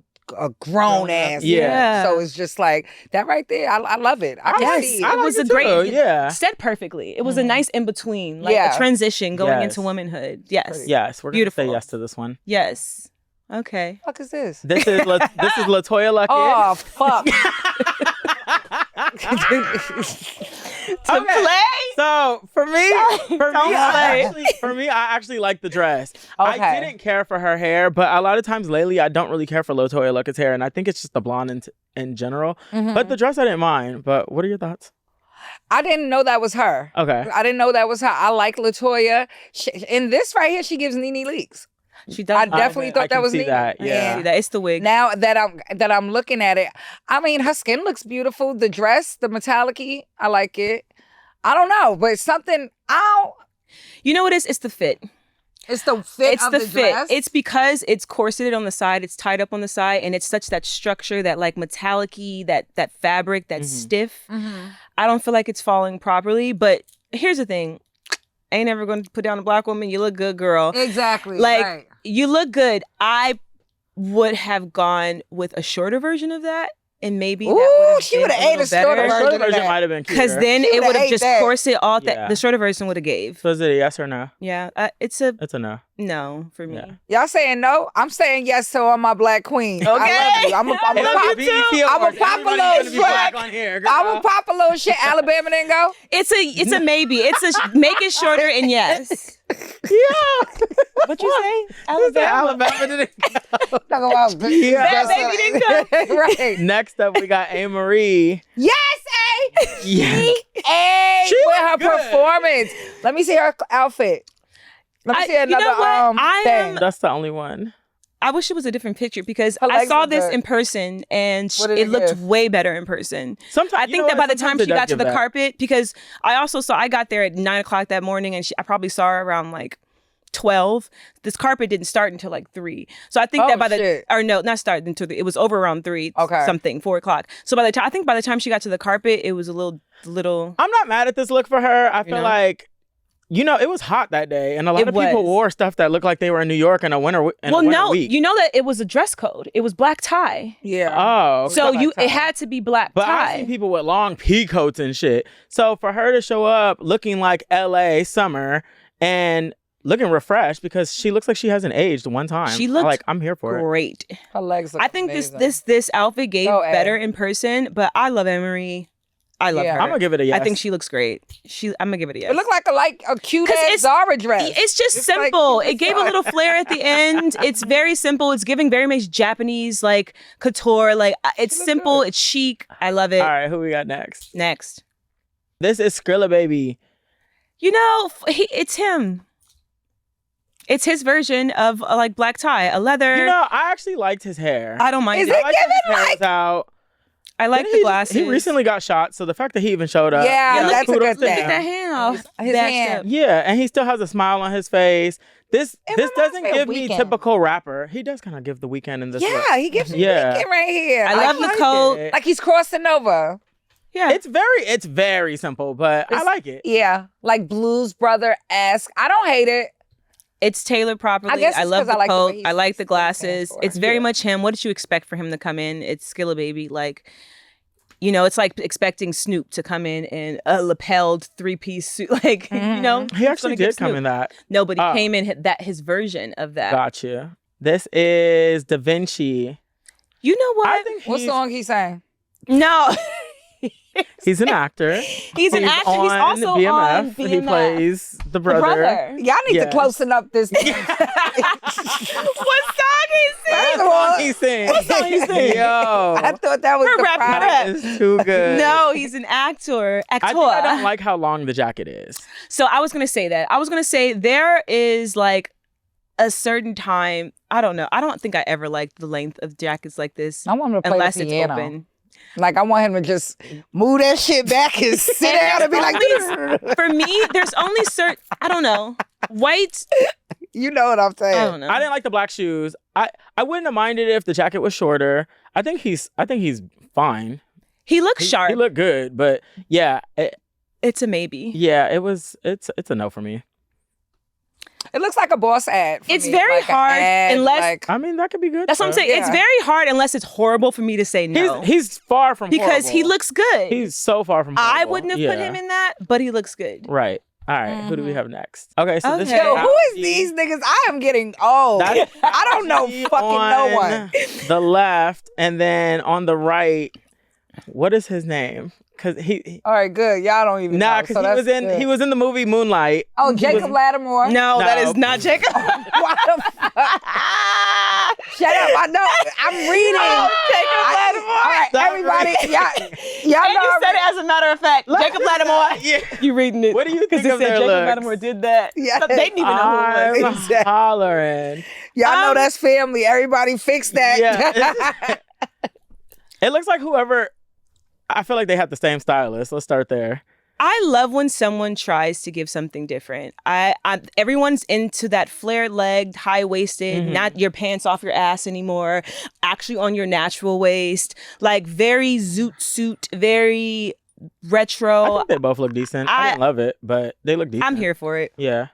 S2: grown ass.
S1: Yeah.
S2: So it's just like that right there. I love it. I can
S3: Yes,
S2: see
S3: it
S1: I
S2: it.
S1: like
S3: was a
S1: it
S3: great,
S1: too, yeah.
S3: said perfectly. It was a nice in between, like
S2: Yeah.
S3: a transition going
S1: Yes.
S3: into womanhood. Yes,
S1: Yes, we're gonna say
S3: Beautiful.
S1: yes to this one.
S3: yes. Okay.
S2: What the fuck is this?
S1: This is Latoya Luckett.
S2: Oh, fuck.
S3: To play.
S1: So for me,
S3: Don't play.
S1: I actually like the dress.
S2: Okay.
S1: I didn't care for her hair, but a lot of times lately, I don't really care for Latoya Luckett's hair, and I think it's just the blonde in general.
S2: Mhm.
S1: But the dress, I didn't mind. But what are your thoughts?
S2: I didn't know that was her.
S1: Okay.
S2: I didn't know that was her. I like Latoya. In this right here, she gives Nene leaks.
S3: She does.
S2: I definitely thought
S1: I can
S2: that was
S1: see
S2: Nene.
S1: that,
S3: I
S1: yeah.
S3: see that. It's the wig.
S2: Now that I'm looking at it, I mean, her skin looks beautiful. The dress, the metallic-y, I like it. I don't know, but it's something.
S3: You know what it is? It's the fit.
S2: It's the fit
S3: It's
S2: of
S3: the
S2: the
S3: fit.
S2: dress.
S3: It's because it's corseted on the side. It's tied up on the side, and it's such that structure, that like metallic-y, that fabric, that's stiff.
S2: Mhm.
S3: I don't feel like it's falling properly. But here's the thing: ain't ever going to put down a black woman. You look good, girl.
S2: Exactly.
S3: Like
S2: right.
S3: you look good. I would have gone with a shorter version of that, and maybe
S2: Ooh, she would have ate a
S1: The
S2: shorter
S1: shorter
S2: version of
S1: version
S2: that.
S1: might have been
S3: because
S1: cuter.
S3: then
S2: She
S3: it
S2: would've
S3: would have
S2: ate
S3: just
S2: that.
S3: corset all that.
S1: Yeah.
S3: The shorter version would have gave.
S1: So is it a yes or no?
S3: Yeah, it's a
S1: It's a no.
S3: no for me.
S1: Yeah.
S2: Y'all saying no? I'm saying yes. So I'm my black queen. I love you. I'm a
S1: It'll be
S2: pop.
S1: BET
S2: I'm a
S1: Awards.
S2: pop a
S1: Everybody's
S2: little
S1: gonna be black
S2: track.
S1: on here, girl.
S2: I'm a pop a little shit. Alabama didn't go.
S3: It's a maybe. It's a make it shorter and yes.
S1: Yeah.
S3: What you say?
S1: Alabama didn't go.
S2: Talk about
S1: Yeah.
S2: that's
S3: Baby didn't
S2: right.
S1: Next up, we got A. Marie.
S2: Yes, A.
S1: Yeah.
S2: A
S1: She
S2: with her
S1: looked good.
S2: performance. Let me see her outfit. Let me see
S3: you
S2: another
S3: know what?
S2: thing.
S1: That's the only one.
S3: I wish it was a different picture because
S2: Her
S3: I
S2: legs
S3: saw
S2: look
S3: this
S2: good.
S3: in person and
S2: What did
S3: it
S2: it
S3: looked
S2: give?
S3: way better in person.
S1: Sometimes
S3: I think that by the time she got to the
S1: carpet.
S3: carpet, because I got there at 9:00 that morning and I probably saw her around like 12. This carpet didn't start until like 3. So I think
S2: Oh,
S3: that by the
S2: shit.
S3: or no, not start until it was over around 3
S2: Okay.
S3: something, 4:00. So by the time she got to the carpet, it was a little
S1: I'm not mad at this look for her. I feel
S3: know?
S1: like, it was hot that day, and a lot
S3: It
S1: of people
S3: was.
S1: wore stuff that looked like they were in New York in a winter.
S3: well,
S1: a winter
S3: no,
S1: week.
S3: you know that it was a dress code. It was black tie.
S2: Yeah.
S1: Oh, okay.
S3: So
S2: black tie.
S3: it had to be black
S1: But
S3: tie.
S1: I've seen people with long pea coats and shit. So for her to show up looking like LA summer and looking refreshed, because she looks like she hasn't aged one time.
S3: She looked
S1: I'm here for it.
S3: Great.
S2: Her legs look
S3: I think
S2: amazing.
S3: this outfit gave
S2: Go, A.
S3: better in person, but I love Emery. I love
S2: Yeah.
S3: her.
S1: I'm gonna give it a yes.
S3: I think she looks great. I'm gonna give it a yes.
S2: It looked like a cute
S3: 'Cause
S2: ass
S3: it's-
S2: Zara dress.
S3: It's just
S2: It's like-
S3: simple. It gave a little flair at the end. It's very simple. It's giving very much Japanese like couture. Like it's
S2: She look
S3: simple.
S2: good.
S3: It's chic. I love it.
S1: All right, who we got next?
S3: Next,
S1: This is Skrilla Baby.
S3: it's him. It's his version of like black tie, a leather.
S1: I actually liked his hair.
S3: I don't mind
S2: Is
S3: it.
S2: it
S1: I liked
S2: giving
S1: his hair
S2: like-
S1: was out.
S3: I like the glasses.
S1: He recently got shot, so the fact that he even showed up.
S2: Yeah, that's a
S1: kudos
S2: good
S1: to
S3: Look
S2: thing.
S3: at that hand off.
S2: His
S3: Bashed
S2: hand.
S3: up.
S1: Yeah, and he still has a smile on his face. This
S2: reminds
S1: doesn't
S2: me of
S1: give me
S2: Weeknd.
S1: typical rapper. He does kind of give the Weeknd in this. look.
S2: Yeah, he gives you
S1: Yeah.
S2: Weeknd right here.
S3: I
S2: Like,
S3: love the
S1: like
S3: coat.
S1: it.
S2: like he's crossing over.
S3: Yeah.
S1: It's very simple, but I like it.
S2: Yeah, like Blues Brother-esque. I don't hate it.
S3: It's tailored properly.
S2: I guess it's
S3: love
S2: 'cause
S3: the
S2: I like the way
S3: coat.
S2: he
S3: I like the
S2: stands
S3: glasses.
S2: for.
S3: It's very
S2: Yeah.
S3: much him. What did you expect for him to come in? It's Skilla Baby. Like, you know, it's like expecting Snoop to come in a lapelled 3-piece suit. Like, you know,
S1: He actually did come
S3: Snoop.
S1: in that.
S3: No, but he came in his version of that.
S1: Gotcha. This is Da Vinci.
S3: You know what?
S1: I think
S2: What song he sang?
S3: No.
S1: he's an actor.
S3: He's an actor. He's
S1: on
S3: also
S1: BMF.
S3: on BMF.
S1: He plays the
S3: The
S1: brother.
S3: brother.
S2: Y'all need
S1: Yes.
S2: to closen up this.
S3: What song he
S2: First
S3: sing?
S2: of all,
S1: He sings.
S3: What song he sing?
S1: Yo,
S2: I thought that was
S3: We're
S2: the
S3: wrapping it
S2: product.
S3: up.
S1: it's too good.
S3: No, he's an actor.
S1: I think I don't like how long the jacket is.
S3: So I was gonna say that. I was gonna say there is like a certain time. I don't know. I don't think I ever liked the length of jackets like this
S2: I want him to play
S3: unless
S2: the
S3: it's
S2: piano.
S3: open.
S2: Like I want him to just move that shit back and sit down and be like,
S3: For me, there's only certain. I don't know. White.
S2: you know what I'm saying?
S3: I don't know.
S1: I didn't like the black shoes. I wouldn't have minded if the jacket was shorter. I think he's fine.
S3: He looks
S1: He
S3: sharp.
S1: looked good, but yeah,
S3: It's a maybe.
S1: it's a no for me.
S2: It looks like a boss ad. For
S3: It's
S2: me.
S3: very
S2: like an
S3: hard
S2: ad,
S3: unless-
S2: like,
S1: I mean, that could be good.
S3: That's what I'm
S1: though.
S3: saying. It's
S2: Yeah.
S3: very hard unless it's horrible for me to say no.
S1: He's far from
S3: because he
S1: horrible.
S3: looks good.
S1: He's so far from horrible.
S3: I wouldn't have put him in that, but he looks good.
S1: Right. All right. Who do we have next? Okay. So this is
S3: Okay.
S2: yo, who is
S1: Algie.
S2: these niggas? I am getting old.
S1: That's
S2: I don't know
S1: Algie
S2: fucking no
S1: on
S2: one.
S1: The left, and then on the right, what is his name? Because he
S2: All right, good. Y'all don't even know.
S1: because
S2: so that's
S1: he was in the movie Moonlight.
S2: Oh,
S1: He
S2: Jacob
S1: was-
S2: Lattimore.
S3: No, that
S1: No.
S3: is not Jacob.
S2: Why the fuck? Shut up. I know. I'm reading.
S3: Jacob Lattimore.
S2: All right,
S1: Stop
S2: everybody.
S1: reading.
S2: Y'all
S3: And
S2: know.
S3: you said it as a matter of fact. Jacob Lattimore.
S1: Yeah.
S3: You reading it.
S1: What do you
S3: Because
S1: think
S3: it
S1: of
S3: said
S1: their
S3: Jacob
S1: looks?
S3: Lattimore did that.
S2: Yeah.
S3: They didn't even know who it was.
S1: I'm
S2: Exactly.
S1: hollering.
S2: Y'all know that's family. Everybody fix that.
S1: Yeah. It looks like whoever. I feel like they have the same stylist. Let's start there.
S3: I love when someone tries to give something different. Everyone's into that flared-legged, high-waisted, not your pants off your ass anymore, actually on your natural waist, like very zoot suit, very
S1: I
S3: retro.
S1: think they both look decent. I didn't love it, but they look decent.
S3: I'm here for it.
S1: Yeah.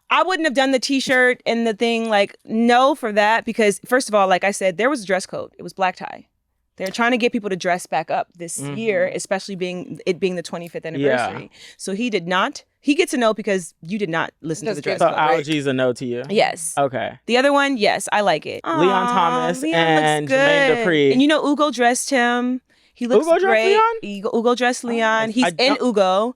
S3: I wouldn't have done the t-shirt and the thing, like, no for that, because first of all, like I said, there was a dress code. It was black tie. They're trying to get people to dress back up this year, especially being the 25th anniversary. So he did not. He gets a no because you did not listen to the dress
S1: So
S3: code.
S1: Algie's a no to you.
S3: Yes.
S1: Okay.
S3: The other one, yes, I like it.
S1: Leon Thomas
S3: Leon
S1: and
S3: looks
S1: Jermaine
S3: good.
S1: Dupri.
S3: And you know, Ugo dressed him. He looks
S1: Ugo dressed
S3: great.
S1: Leon?
S3: Ugo dressed Leon. He's in Ugo.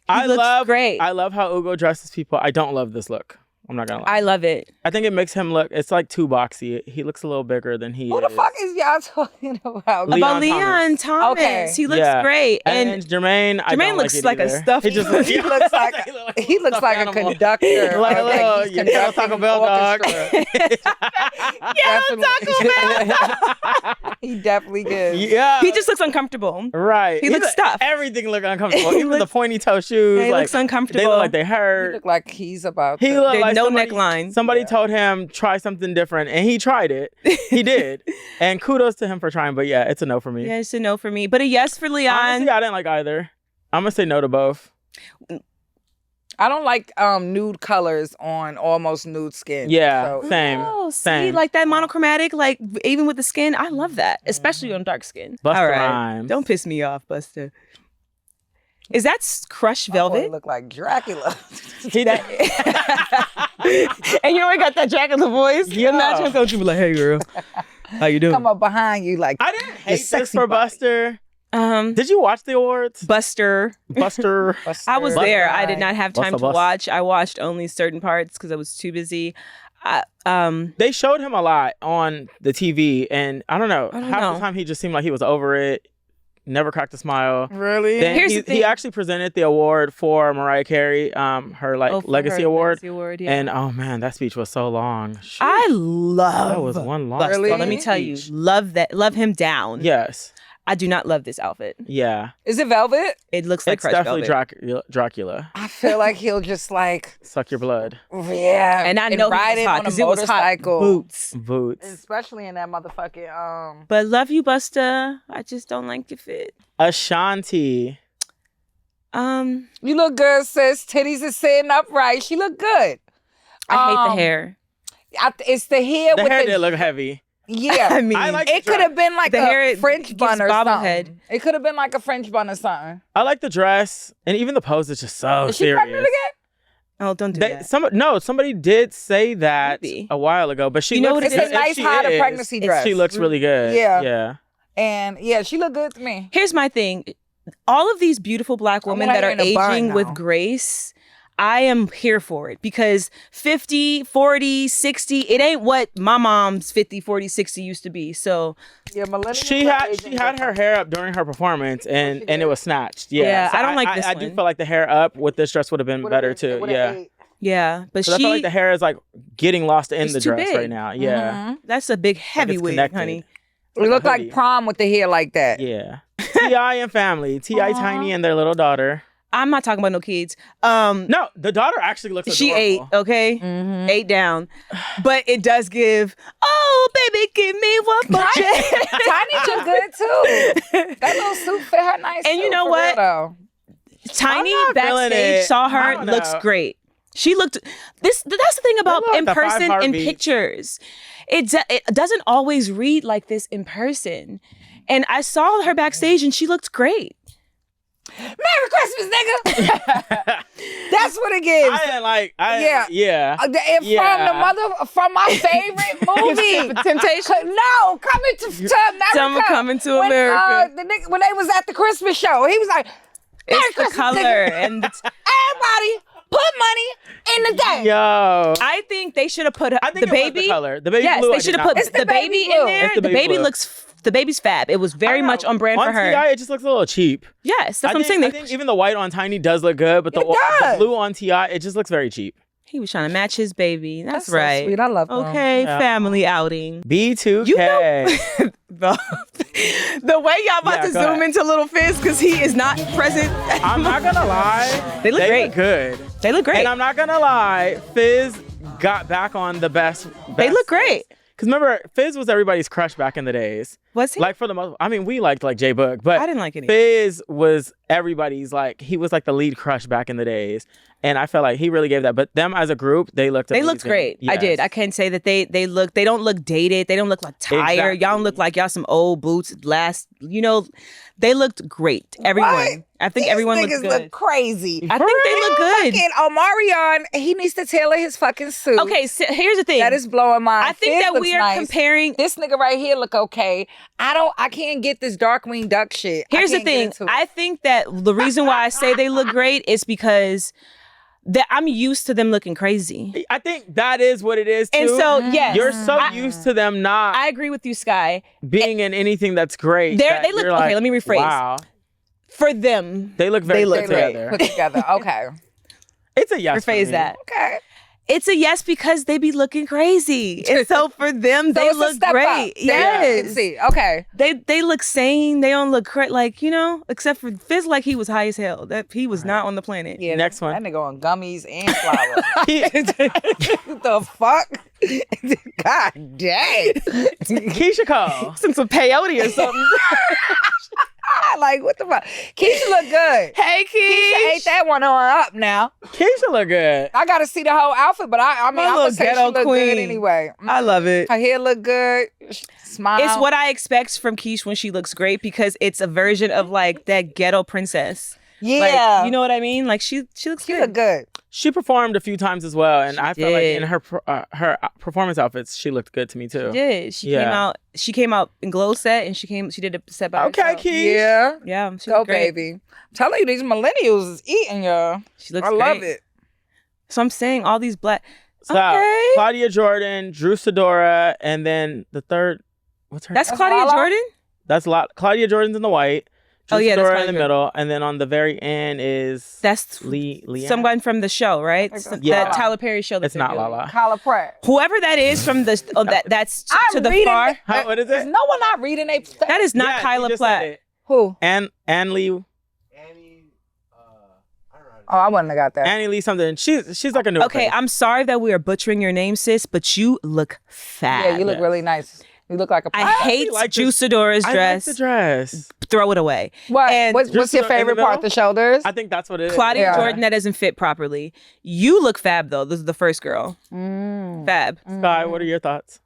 S3: He looks great.
S1: I love how Ugo dresses people. I don't love this look. I'm not gonna lie.
S3: I love it.
S1: I think it makes him look. It's like too boxy. He looks a little bigger than he
S2: Who
S1: is.
S2: the fuck is y'all talking about?
S1: Leon
S3: About Leon Thomas.
S2: Okay.
S3: He looks
S1: Yeah.
S3: great.
S1: And Jermaine, I don't
S3: looks
S1: like,
S3: like a
S1: either.
S3: stuffed
S1: He just
S2: He looks like he looks
S1: stuffed
S2: like a
S1: animal.
S2: conductor.
S1: Like a
S2: of
S1: little
S2: he's
S1: you know, Taco
S2: conducting
S1: Bell dog.
S2: orchestra. He definitely good.
S1: Yeah.
S3: He just looks uncomfortable.
S1: right.
S3: he looks stuffed.
S1: Everything look uncomfortable.
S3: He
S1: Even the
S3: looks-
S1: pointy toe shoes.
S3: Yeah, he
S1: like,
S3: looks uncomfortable.
S1: They look like they
S2: He
S1: hurt.
S2: look like he's about
S1: He
S2: to.
S1: looked
S3: There's
S1: like
S3: no
S1: somebody,
S3: neckline.
S1: Somebody told him try something different, and he tried it. He did, and kudos to him for trying. But yeah, it's a no for me.
S3: Yeah, it's a no for me. But a yes for Leon.
S1: Honestly, I didn't like either. I'm gonna say no to both.
S2: I don't like nude colors on almost nude skin.
S1: Yeah,
S2: So-
S1: same.
S3: Oh,
S1: same.
S3: see, like that monochromatic, like even with the skin, I love that, especially on dark skin.
S1: Busta
S3: All right,
S1: Rhymes.
S3: don't piss me off, Busta. Is that crushed
S2: My boy
S3: velvet?
S2: look like Dracula.
S1: He did.
S3: And you know I got that Dracula voice. You imagine him coming to be like, "Hey, girl, how you doing?"
S2: Come up behind you like
S1: I didn't hate this
S2: sexy
S1: for
S2: body.
S1: Buster. Did you watch the awards?
S3: Buster.
S1: Buster.
S3: I was
S1: Buster
S3: there. I did not have time
S1: Buster
S3: to
S1: Bust.
S3: watch. I watched only certain parts because I was too busy.
S1: They showed him a lot on the TV, and I don't know.
S3: I don't
S1: half
S3: know.
S1: the time he just seemed like he was over it. Never cracked a smile.
S2: Really?
S1: Then
S3: Here's
S1: he,
S3: the thing.
S1: he actually presented the award for Mariah Carey, her
S3: Oh, for
S1: legacy
S3: her
S1: award.
S3: Legacy award, yeah.
S1: And oh man, that speech was so long. Sheesh.
S3: I love
S1: that was one long.
S3: Busta.
S2: Really?
S3: Let me tell you, love that. Love him down.
S1: Yes.
S3: I do not love this outfit.
S1: Yeah.
S2: Is it velvet?
S3: It looks like
S1: It's
S3: crushed
S1: definitely
S3: velvet.
S1: Dracula.
S2: I feel like he'll just like,
S1: Suck your blood.
S2: yeah.
S3: And I know
S2: ride
S3: he was
S2: it
S3: hot
S2: on a
S3: because it was hot
S2: motorcycle.
S3: boots.
S1: Boots.
S2: Especially in that motherfucking
S3: But love you, Busta. I just don't like your fit.
S1: Ashanti.
S2: You look good, sis. Titties is sitting upright. She look good.
S3: I hate the hair.
S2: It's the hair
S1: The
S2: with
S1: hair
S2: the
S1: did look heavy.
S2: yeah.
S3: I mean,
S1: I like
S2: It could have been like
S3: The hair,
S2: a
S3: it
S2: French
S3: gives
S2: bun or
S3: bobblehead.
S2: something. It could have been like a French bun or something.
S1: I like the dress, and even the pose is just so
S2: Is she
S1: serious.
S2: pregnant again?
S3: Oh, don't do that.
S1: Somebody did say that
S3: Maybe.
S1: a while ago, but she
S3: You know
S1: looks,
S3: what it
S2: It's
S3: is?
S2: a nice hot pregnancy dress.
S1: She looks really good.
S2: Yeah.
S1: Yeah.
S2: And yeah, she looked good to me.
S3: Here's my thing. All of these beautiful black women
S2: want
S3: that
S2: her
S3: are
S2: in a bun
S3: aging
S2: now.
S3: with grace, I am here for it because 50, 40, 60, it ain't what my mom's 50, 40, 60 used to be. So
S2: Yeah, millennials.
S1: She had her hair up during her performance, and it was snatched. Yeah,
S3: Yeah,
S1: So
S3: I don't like this
S1: I do
S3: one.
S1: feel like the hair up with this dress would have been better too. Yeah,
S3: yeah, but
S1: because I feel like
S3: she,
S1: the hair is like getting lost in
S3: It's
S1: the
S3: too
S1: dress
S3: big.
S1: right now. Yeah,
S2: Mm-hmm.
S3: that's a big heavy
S1: it's
S3: wig,
S1: connected.
S3: honey.
S2: We look
S1: hoodie.
S2: like prom with the hair like that.
S1: yeah. T.I. and family. T.I. Tiny and their little daughter.
S3: I'm not talking about no kids.
S1: No, the daughter actually looks adorable.
S3: She ate, okay?
S2: Mm-hmm.
S3: 8 down. But it does give, oh, baby, give me one more chance.
S2: Tiny look good too. That little suit fit her nice.
S3: And you
S2: too,
S3: know
S2: for
S3: what?
S2: real, though.
S3: Tiny
S1: I'm not feeling
S3: backstage
S1: it.
S3: saw
S1: I
S3: her,
S1: don't
S3: looks
S1: know.
S3: great. She looked, that's the thing about
S1: look
S3: in
S1: like the 5
S3: person in
S1: heartbeats.
S3: pictures. It doesn't always read like this in person. And I saw her backstage and she looked great.
S2: Merry Christmas, nigga. That's what it gives.
S1: I didn't like.
S2: Yeah.
S1: Yeah.
S2: From my favorite movie,
S3: Temptation.
S2: No, coming to America.
S3: Coming to
S2: when,
S3: America.
S2: The nigga, when they was at the Christmas show, he was like, Merry
S3: It's the
S2: Christmas,
S3: color.
S2: nigga.
S3: And
S2: Everybody put money in the game.
S1: Yo.
S3: I think they should have put
S1: I think
S3: the
S1: it was
S3: baby.
S1: the color. The baby
S3: Yes,
S1: blue,
S3: they
S1: I
S3: should
S1: did
S3: have
S1: not
S3: put
S2: It's
S1: like.
S3: the
S2: the baby
S3: baby
S2: blue.
S3: in there.
S1: It's the
S3: The
S1: baby
S3: baby
S1: blue.
S3: looks. The baby's fab. It was very much on brand
S1: on
S3: for her.
S1: T.I., it just looks a little cheap.
S3: Yes, that's what I'm
S1: I
S3: saying.
S1: think even the white on Tiny does look good, but the
S2: does.
S1: blue on T.I., it just looks very cheap.
S3: He was trying to match his baby. That's
S2: so
S3: right.
S2: sweet. I love them.
S3: Okay,
S1: Yeah.
S3: family outing.
S1: B2K.
S3: You know- the way y'all about
S1: Yeah,
S3: to
S1: go
S3: zoom
S1: ahead.
S3: into Little Fizz because he is not present.
S1: I'm not gonna lie.
S3: They look great.
S1: Look good.
S3: They look great.
S1: And I'm not gonna lie. Fizz got back on the best.
S3: They look great.
S1: Because remember, Fizz was everybody's crush back in the days.
S3: Was he?
S1: Like for the most, I mean, we liked like J Book, but
S3: I didn't like any.
S1: Fizz was everybody's like, he was like the lead crush back in the days. And I felt like he really gave that. But them as a group, they looked
S3: great. I
S1: Yes.
S3: did. I can say that they don't look dated. They don't look like tired.
S1: Exactly.
S3: Y'all don't look like y'all some old boots. They looked great. Everyone.
S2: What?
S3: I think
S2: These
S3: everyone
S2: niggas
S3: looked good.
S2: look crazy.
S3: I think they look good.
S2: Fucking Omarion, he needs to tailor his fucking suit.
S3: Okay, so here's the thing.
S2: That is blowing my.
S3: I think
S2: Fizz
S3: that
S2: looks
S3: we are
S2: nice.
S3: comparing.
S2: This nigga right here look okay. I can't get this Darkwing Duck shit. I
S3: Here's the
S2: can't get
S3: thing.
S2: into it.
S3: I think that the reason why I say they look great is because that I'm used to them looking crazy.
S1: I think that is what it is too.
S3: And so, yes.
S1: You're so used to them not
S3: I agree with you, Sky.
S1: being in anything that's great.
S3: They
S1: that
S3: look
S1: you're
S3: okay.
S1: like,
S3: Let me rephrase.
S1: Wow,
S3: For them,
S1: they look very
S3: They look
S1: put
S2: Great.
S1: together.
S2: Put together. Okay.
S1: It's a yes. for
S3: rephrase
S1: me.
S3: that.
S2: Okay.
S3: It's a yes because they be looking crazy, and so for them,
S2: So
S3: they
S2: it's a
S3: look
S2: step
S3: great.
S2: up. Yeah, I can
S3: Yes,
S2: see. Okay.
S3: they look sane. They don't look like except for Fizz, like he was high as hell. That he was not on the planet.
S2: Yeah.
S1: Next one.
S2: That nigga on gummies and flour. What the fuck? God dang.
S1: Keisha Cole.
S3: Some peyote or something.
S2: Like, what the fuck? Keisha look good.
S3: Hey,
S2: Keisha ate that one on up now.
S1: Keisha look good.
S2: I gotta see the whole outfit, but I mean,
S3: My
S2: I'm
S3: little
S2: gonna say she
S3: ghetto
S2: look
S3: queen.
S2: good anyway.
S3: I love it.
S2: Her hair look good. Smile.
S3: It's what I expect from Keish when she looks great because it's a version of like that ghetto princess.
S2: Yeah.
S3: Like, you know what I mean? Like she looks
S2: She
S3: good.
S2: look good.
S1: She performed a few times as well, and I felt like
S3: did.
S1: in her performance outfits, she looked good to me too.
S3: She did.
S1: Yeah.
S3: She came out in glow set and she did a set by
S1: Okay,
S3: herself.
S1: Keish.
S2: Yeah.
S3: Yeah, she
S2: Go,
S3: looked great.
S2: baby. I'm telling you, these millennials is eating, y'all.
S3: She looks
S2: I
S3: great.
S2: love it.
S3: So I'm saying all these black.
S1: So
S3: Okay.
S1: Claudia Jordan, Drew Sidora, and then the third. What's her?
S3: That's
S1: name?
S3: Claudia
S2: Lala?
S3: Jordan?
S1: That's Claudia Jordan's in the white.
S3: Oh, yeah, that's
S1: Juicidora in
S3: Kylie
S1: the
S3: Drift.
S1: middle, and then on the very end is
S3: That's
S1: Leanne.
S3: someone from the show, right?
S1: Yeah.
S3: That Tyler Perry show. That
S1: It's
S3: they're
S1: not
S3: doing.
S1: Lala.
S2: Kyla Pratt.
S3: Whoever that is from the that's to
S2: I'm
S3: the
S2: reading
S3: far.
S1: How, what is
S2: Is
S1: it?
S2: no one not reading a
S3: That is not
S1: Yeah, she
S3: Kyla
S1: just said
S3: Platt.
S1: it.
S2: Who?
S1: Ann Lee.
S2: Oh, I wouldn't have got that.
S1: Annie Lee something. She's like a new.
S3: Okay, I'm sorry that we are butchering your name, sis, but you look fab.
S2: Yeah, you look really nice. You look like a.
S3: I hate
S1: like this-
S3: Juicidora's
S1: I
S3: dress.
S1: like the dress.
S3: Throw it away.
S2: What?
S3: And
S2: What's your
S1: Juicidora in the
S2: favorite part?
S1: middle?
S2: The shoulders.
S1: I think that's what it is.
S3: Claudia
S2: Yeah.
S3: Jordan, that doesn't fit properly. You look fab though. This is the first girl. Fab.
S1: Sky, what are your thoughts?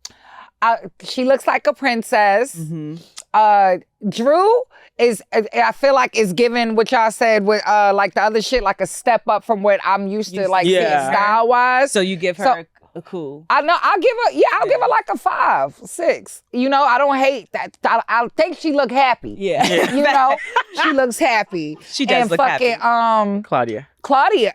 S2: She looks like a princess.
S3: Mm-hmm.
S2: Drew is. I feel like is given what y'all said with like the other shit, like a step up from what I'm used to, like seeing
S1: Yeah.
S2: style wise.
S3: So you give her a cool.
S2: I know. I'll give her. Yeah, I'll give her like a 5, 6. You know, I don't hate that. I think she look happy.
S3: Yeah.
S2: You know, she looks happy.
S3: She does
S2: and
S3: look
S2: fucking,
S3: happy.
S1: Claudia.
S2: Claudia.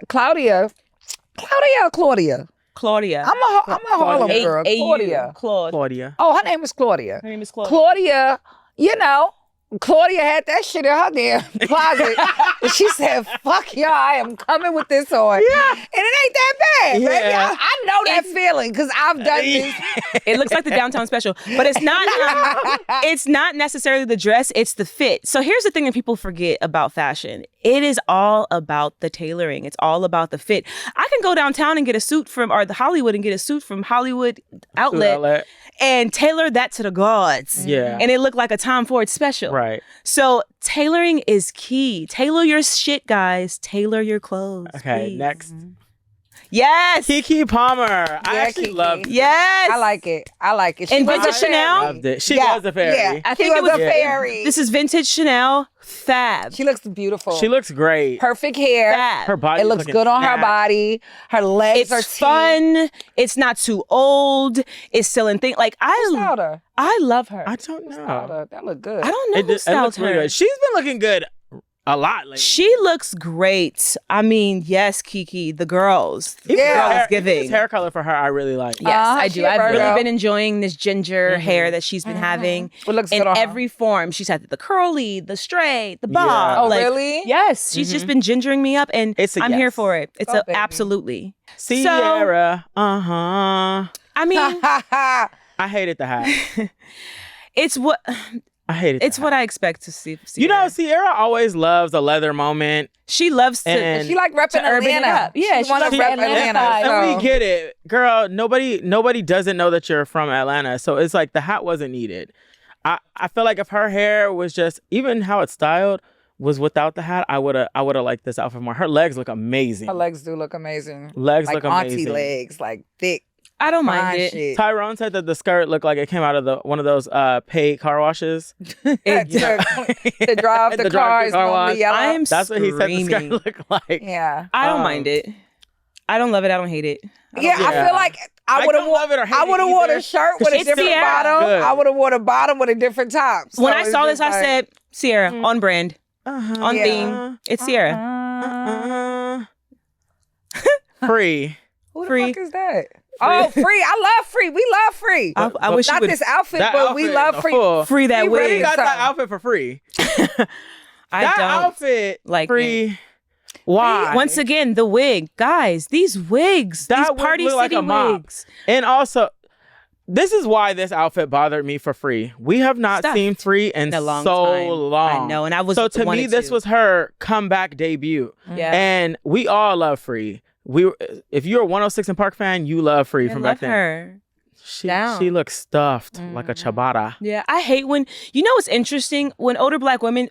S3: Claudia.
S2: I'm a Harlem
S1: Claudia.
S2: girl. Claudia.
S1: Claudia.
S2: Oh, her name is Claudia.
S3: Her name is Claudia.
S2: Claudia, you know, Claudia had that shit in her damn closet. And she said, fuck y'all, I am coming with this on. Yeah. And it ain't that bad, baby.
S1: Yeah.
S2: I know that feeling because I've done this.
S3: It looks like the downtown special, but it's not. It's not necessarily the dress; it's the fit. So here's the thing that people forget about fashion: it is all about the tailoring. It's all about the fit. I can go downtown and get a suit or the Hollywood and get a suit from Hollywood Outlet and tailor that to the gods.
S1: Yeah.
S3: and it looked like a Tom Ford special.
S1: Right.
S3: So tailoring is key. Tailor your shit, guys. Tailor your clothes.
S1: Okay,
S3: please.
S1: next.
S3: Yes.
S1: Keke Palmer. I actually
S2: Keke.
S1: loved
S3: Yes.
S2: I like it. She
S3: And
S2: was
S3: Vintage
S2: a
S3: Chanel?
S2: fairy.
S1: loved it. She
S2: Yeah,
S1: was a fairy.
S2: Yeah,
S3: I
S2: she
S3: think
S2: was
S3: it
S2: a
S3: was-
S2: fairy.
S3: This is vintage Chanel. Fab.
S2: She looks beautiful.
S1: She looks great.
S2: perfect hair.
S3: Fab.
S1: Her body
S2: It looks good on her body. Her legs are
S3: It's fun. It's not too old. It's still in thing. Like
S2: Styled her.
S3: I love her.
S1: I don't
S2: Styled
S1: know.
S2: her. That look good.
S3: I don't know who
S1: It
S3: styled
S1: looks really
S3: her.
S1: good. She's been looking good a lot lately.
S3: She looks great. I mean, yes, Keke, the girls. The
S2: Yeah.
S3: girl
S1: Hair-
S3: is giving.
S1: This hair color for her, I really like.
S3: Yes, I
S2: she
S3: do.
S2: a
S3: I've
S2: Virgo.
S3: really been enjoying this ginger hair that she's been having.
S2: It looks
S3: In
S2: good on her.
S3: every form. She's had the curly, the straight, the bob.
S1: Yeah.
S2: Oh,
S3: like,
S2: really?
S3: Yes, she's just been gingering me up, and
S1: It's a
S3: I'm here
S1: yes.
S3: for it. It's
S2: Oh, baby.
S3: absolutely.
S1: Sierra. I
S3: I mean,
S1: hated the hat.
S3: it's what
S1: I hated
S3: it's
S1: the
S3: what
S1: hat.
S3: I expect to see.
S1: You know, Sierra always loves a leather moment.
S3: she loves to.
S1: And
S2: She like repping
S3: To urban it
S2: Atlanta.
S3: up. Yeah,
S2: she
S3: she
S2: want
S3: loves
S2: to rep
S3: Atlanta
S2: Atlanta.
S3: vibes.
S2: so-
S1: And we get it. Girl, nobody doesn't know that you're from Atlanta. So it's like the hat wasn't needed. I feel like if her hair was just, even how it's styled was without the hat, I would have liked this outfit more. Her legs look amazing.
S2: Her legs do look amazing.
S1: Legs
S2: like
S1: look
S2: auntie
S1: amazing.
S2: legs, like thick.
S3: I don't mind
S2: fine
S3: it.
S2: shit.
S1: Tyrone said that the skirt looked like it came out of one of those paid car washes.
S2: to drive the car is normally yellow.
S3: I'm
S1: That's what he said the skirt
S3: screaming.
S1: looked like.
S2: yeah.
S3: I don't mind it. I don't love it. I don't hate it.
S2: Yeah, I
S1: Yeah.
S2: feel like I
S1: I
S2: would have
S1: don't love it or hate
S2: I
S1: it
S2: would have worn
S1: either.
S2: a shirt with a
S3: It's
S2: different
S3: Sierra.
S2: bottom.
S1: Good.
S2: I would have worn a bottom with a different top. So
S3: When I
S2: it's
S3: saw this,
S2: just
S3: I
S2: like,
S3: said, Sierra, on brand, on
S2: Yeah.
S3: theme. It's Sierra.
S1: Free.
S2: Who the
S3: Free.
S2: fuck is that? Oh, Free. I love Free. We love Free.
S3: I wish you
S2: Not
S3: would
S2: this outfit,
S1: That
S2: but we
S1: outfit
S2: love
S1: is
S2: Free.
S1: full.
S3: free that
S2: Free
S1: We
S2: ready
S3: wig.
S1: got that
S2: Something.
S1: outfit for free.
S3: I
S1: That
S3: don't.
S1: outfit
S3: like
S1: free. Why?
S3: Once again, the wig, guys. These wigs,
S1: That
S3: these
S1: wig
S3: Party
S1: look like
S3: City
S1: a mop.
S3: wigs.
S1: And also, this is why this outfit bothered me for Free. We have not
S3: Stuffed.
S1: seen Free in
S3: a long
S1: so
S3: time.
S1: long.
S3: I know, and I was
S1: so to me,
S3: wanted
S1: this
S3: to.
S1: was her comeback debut.
S3: Yeah.
S1: And we all love Free. If you're a 106 and Park fan, you love Free
S3: I
S1: from
S3: love
S1: back then.
S3: her.
S1: She looks stuffed like a ciabatta.
S3: Yeah, I hate when you know what's interesting when older Black women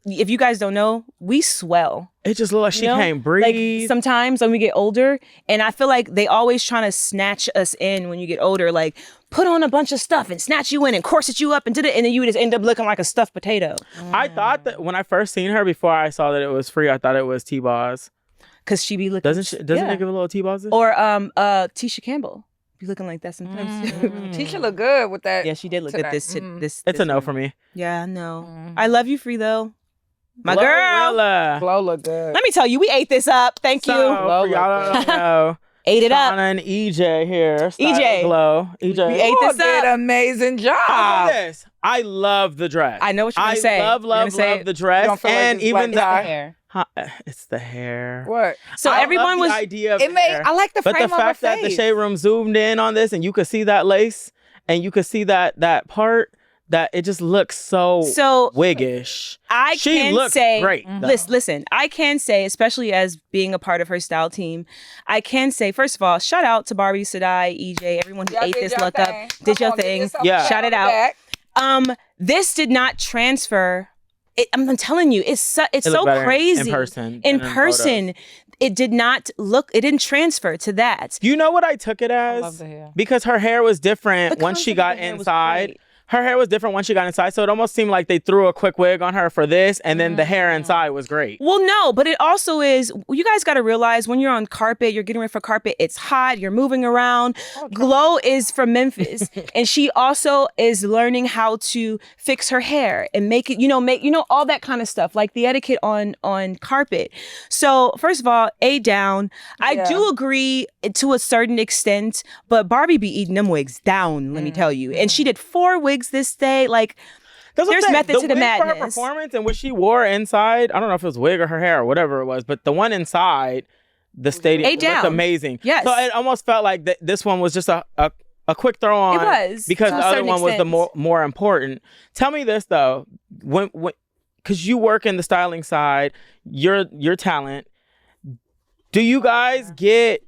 S3: if you guys don't know, we swell.
S1: It just looked like she
S3: You know?
S1: can't breathe.
S3: Like sometimes when we get older, and I feel like they always trying to snatch us in when you get older, like put on a bunch of stuff and snatch you in and corset you up and and then you just end up looking like a stuffed potato.
S1: I thought that when I first seen her, before I saw that it was Free, I thought it was T-Boz.
S3: Cause she be looking
S1: Doesn't
S3: yeah.
S1: it give a little T-Boz?
S3: Or Tisha Campbell be looking like that sometimes.
S2: Tisha look good with that.
S3: Yeah, she did look
S2: today.
S3: at this.
S1: It's
S3: this
S1: a no
S3: one.
S1: for me.
S3: Yeah, I know. I love you, Free though. My girl.
S1: Glorilla.
S2: Glow look good.
S3: Let me tell you, we ate this up. Thank
S1: So,
S3: you.
S1: for y'all don't know,
S3: ate it up.
S1: Shawna and EJ here. Style
S3: EJ.
S1: Glow. EJ.
S3: We ate
S2: You
S3: this
S2: did
S3: up.
S2: an amazing job.
S1: Look at this. I love the dress.
S3: I know what you're gonna say.
S1: I love
S3: You're gonna say
S1: the
S2: You
S1: dress.
S2: don't feel like
S1: And
S2: it's
S1: even
S2: black
S1: the
S2: tie?
S3: hair.
S1: It's the hair.
S2: What?
S3: So
S1: I
S3: everyone
S1: love
S3: was.
S1: the idea of
S2: It
S1: the
S2: made.
S1: hair.
S2: I like the
S1: But
S2: frame
S1: the
S2: of her
S1: fact that the
S2: face.
S1: shade room zoomed in on this and you could see that lace and you could see that part, that it just looks so wiggish. She
S3: can
S1: looks
S3: say,
S1: great. though.
S3: Listen, I can say, especially as being a part of her style team, I can say, first of all, shout out to Barbie, Sadai, EJ, everyone who
S2: Y'all
S3: ate
S2: did
S3: this
S2: your
S3: look up,
S2: thing.
S3: did
S2: Come
S3: your
S2: on, give
S3: thing.
S2: yourself
S1: Yeah.
S2: a
S3: Shout it
S2: pat
S3: out.
S2: on the back.
S3: This did not transfer. I'm telling you, it's
S1: It
S3: so
S1: looked better
S3: crazy.
S1: in person.
S3: In
S1: than
S3: person,
S1: photos.
S3: it did not look. It didn't transfer to that.
S1: You know what I took it as?
S2: love the hair.
S1: Because her hair was different
S3: The
S1: once she
S3: concept
S1: got
S3: of the hair was
S1: inside.
S3: great.
S1: Her hair was different once she got inside, so it almost seemed like they threw a quick wig on her for this, and then the hair inside was great.
S3: Well, no, but it also is. You guys got to realize when you're on carpet, you're getting ready for carpet. It's hot. You're moving around. Glow is from Memphis, and she also is learning how to fix her hair and make it. Make all that kind of stuff, like the etiquette on carpet. So first of all, down. I
S2: Yeah.
S3: do agree to a certain extent, but Barbie be eating them wigs down. Let me tell you, and she did 4 wigs this day. Like.
S1: That's what I'm
S3: There's
S1: saying.
S3: method to the
S1: wig for her
S3: madness.
S1: performance and what she wore inside, I don't know if it was wig or her hair or whatever it was, but the one inside the stadium looked
S3: down.
S1: amazing.
S3: Yes.
S1: So it almost felt like this one was just a quick throw on.
S3: It was,
S1: because
S3: to a
S1: the other
S3: certain
S1: one was the
S3: extent.
S1: more important. Tell me this though, when because you work in the styling side, your talent. Do you guys get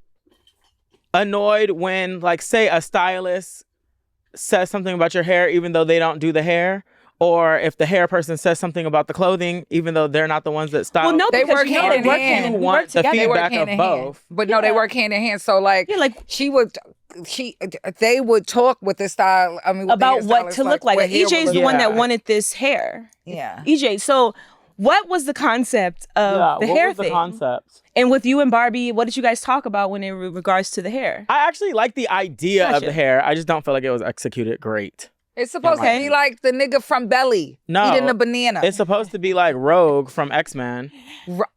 S1: annoyed when, like, say a stylist says something about your hair even though they don't do the hair? Or if the hair person says something about the clothing even though they're not the ones that style?
S3: Well, no,
S2: They
S3: because
S2: work
S3: you know
S2: hand
S3: they
S2: in
S3: work
S2: hand.
S3: hand.
S1: You
S3: We
S1: want
S3: work
S1: the
S3: together.
S2: They work
S1: feedback
S2: hand
S1: of
S2: in
S1: both.
S2: hand. But no, they work hand in hand. So like,
S3: Yeah, like
S2: they would talk with the style. I mean, with the
S3: about what
S2: hairstylist,
S3: to look like.
S2: what hair
S3: EJ's
S2: would
S3: the
S2: look
S3: one
S1: Yeah.
S3: that wanted this hair.
S2: Yeah.
S3: EJ. So what was the concept of the
S1: what
S3: hair
S1: was the
S3: thing?
S1: concept?
S3: And with you and Barbie, what did you guys talk about when in regards to the hair?
S1: I actually like the idea of
S3: Gotcha.
S1: the hair. I just don't feel like it was executed great.
S2: It's supposed to be like the nigga from Belly
S1: No,
S2: eating a banana.
S1: It's supposed to be like Rogue from X-Men.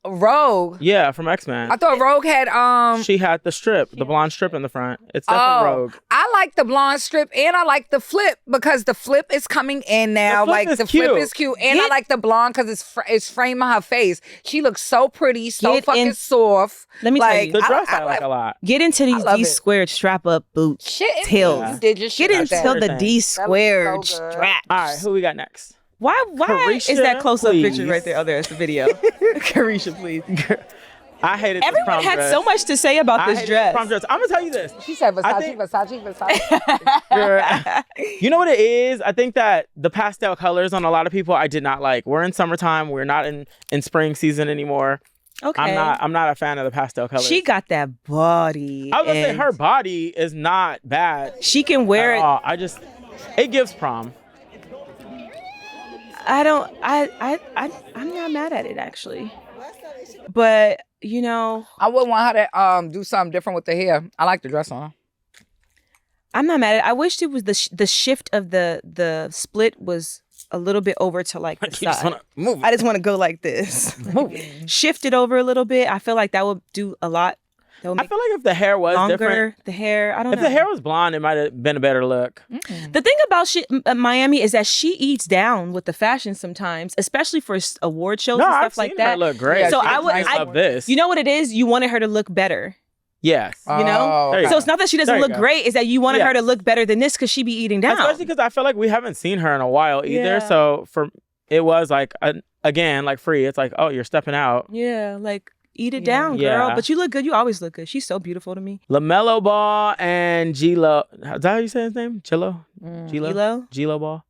S2: Rogue.
S1: Yeah, from X-Men.
S2: I thought Rogue had
S1: She had the blonde strip in the front. It's definitely Rogue.
S2: I like the blonde strip and I like the flip because the flip is coming in now.
S1: The flip
S2: Like
S1: is
S2: the flip
S1: cute.
S2: is cute, and I like the blonde because it's framing her face. She looks so pretty, so
S3: Get
S2: fucking
S3: in-
S2: soft.
S3: Let me tell
S2: like,
S3: you.
S1: The dress I like a lot.
S3: Get into
S2: love it.
S3: these squared strap up boots.
S2: Shit,
S3: Tails.
S2: you did your shit
S3: Get
S2: like that.
S3: into the
S1: That
S3: D
S1: looks
S3: squared
S2: so good.
S3: straps.
S1: All right, who we got next?
S3: Why is that
S1: Carisha,
S3: close up picture
S1: please.
S3: right there? Oh, there's the video. Carisha, please.
S1: I hated this
S3: Everyone
S1: prom
S3: had
S1: dress.
S3: so much to say about
S1: I
S3: this
S1: hated
S3: dress.
S1: prom dress. I'm gonna tell you this.
S2: She said
S1: I
S2: Versace,
S1: think-
S2: Versace.
S1: You know what it is? I think that the pastel colors on a lot of people I did not like. We're in summertime. We're not in spring season anymore.
S3: Okay.
S1: I'm not a fan of the pastel colors.
S3: She got that body.
S1: I was gonna say
S3: and
S1: her body is not bad
S3: She can wear
S1: at
S3: it.
S1: all. It gives prom.
S3: I'm not mad at it actually. But
S2: I wouldn't want her to do something different with the hair. I like the dress on her.
S3: I'm not mad at it. I wished it was the shift of the split was a little bit over to like the
S1: You just
S3: side.
S1: wanna move.
S3: I just want to go like this. Shift it over a little bit. I feel like that would do a lot. That would
S1: I
S3: make
S1: feel like if the hair was
S3: longer
S1: different,
S3: the hair. I don't
S1: if
S3: know.
S1: the hair was blonde, it might have been a better look.
S3: The thing about Miami is that she eats down with the fashion sometimes, especially for award shows
S1: No,
S3: and
S1: I've
S3: stuff like
S1: seen
S3: that.
S1: her look great.
S3: So
S1: She
S3: I
S1: looks
S3: would-
S1: nice
S3: I-
S1: of this.
S3: You know what it is? You wanted her to look better.
S1: Yes.
S3: You know?
S1: There you
S3: So
S1: go.
S3: it's not that she doesn't
S1: There you
S3: look
S1: go.
S3: great, it's that you wanted
S1: Yeah.
S3: her to look better than this because she be eating down.
S1: Especially because I feel like we haven't seen her in a while either.
S3: Yeah.
S1: So it was like again like free. It's like, oh, you're stepping out.
S3: Yeah, like eat it down, girl.
S1: Yeah.
S3: But you look good. You always look good. She's so beautiful to me.
S1: LaMelo Ball and G-Lo. Is that how you say his name? Chilo?
S3: G-Lo?
S1: G-Lo Ball.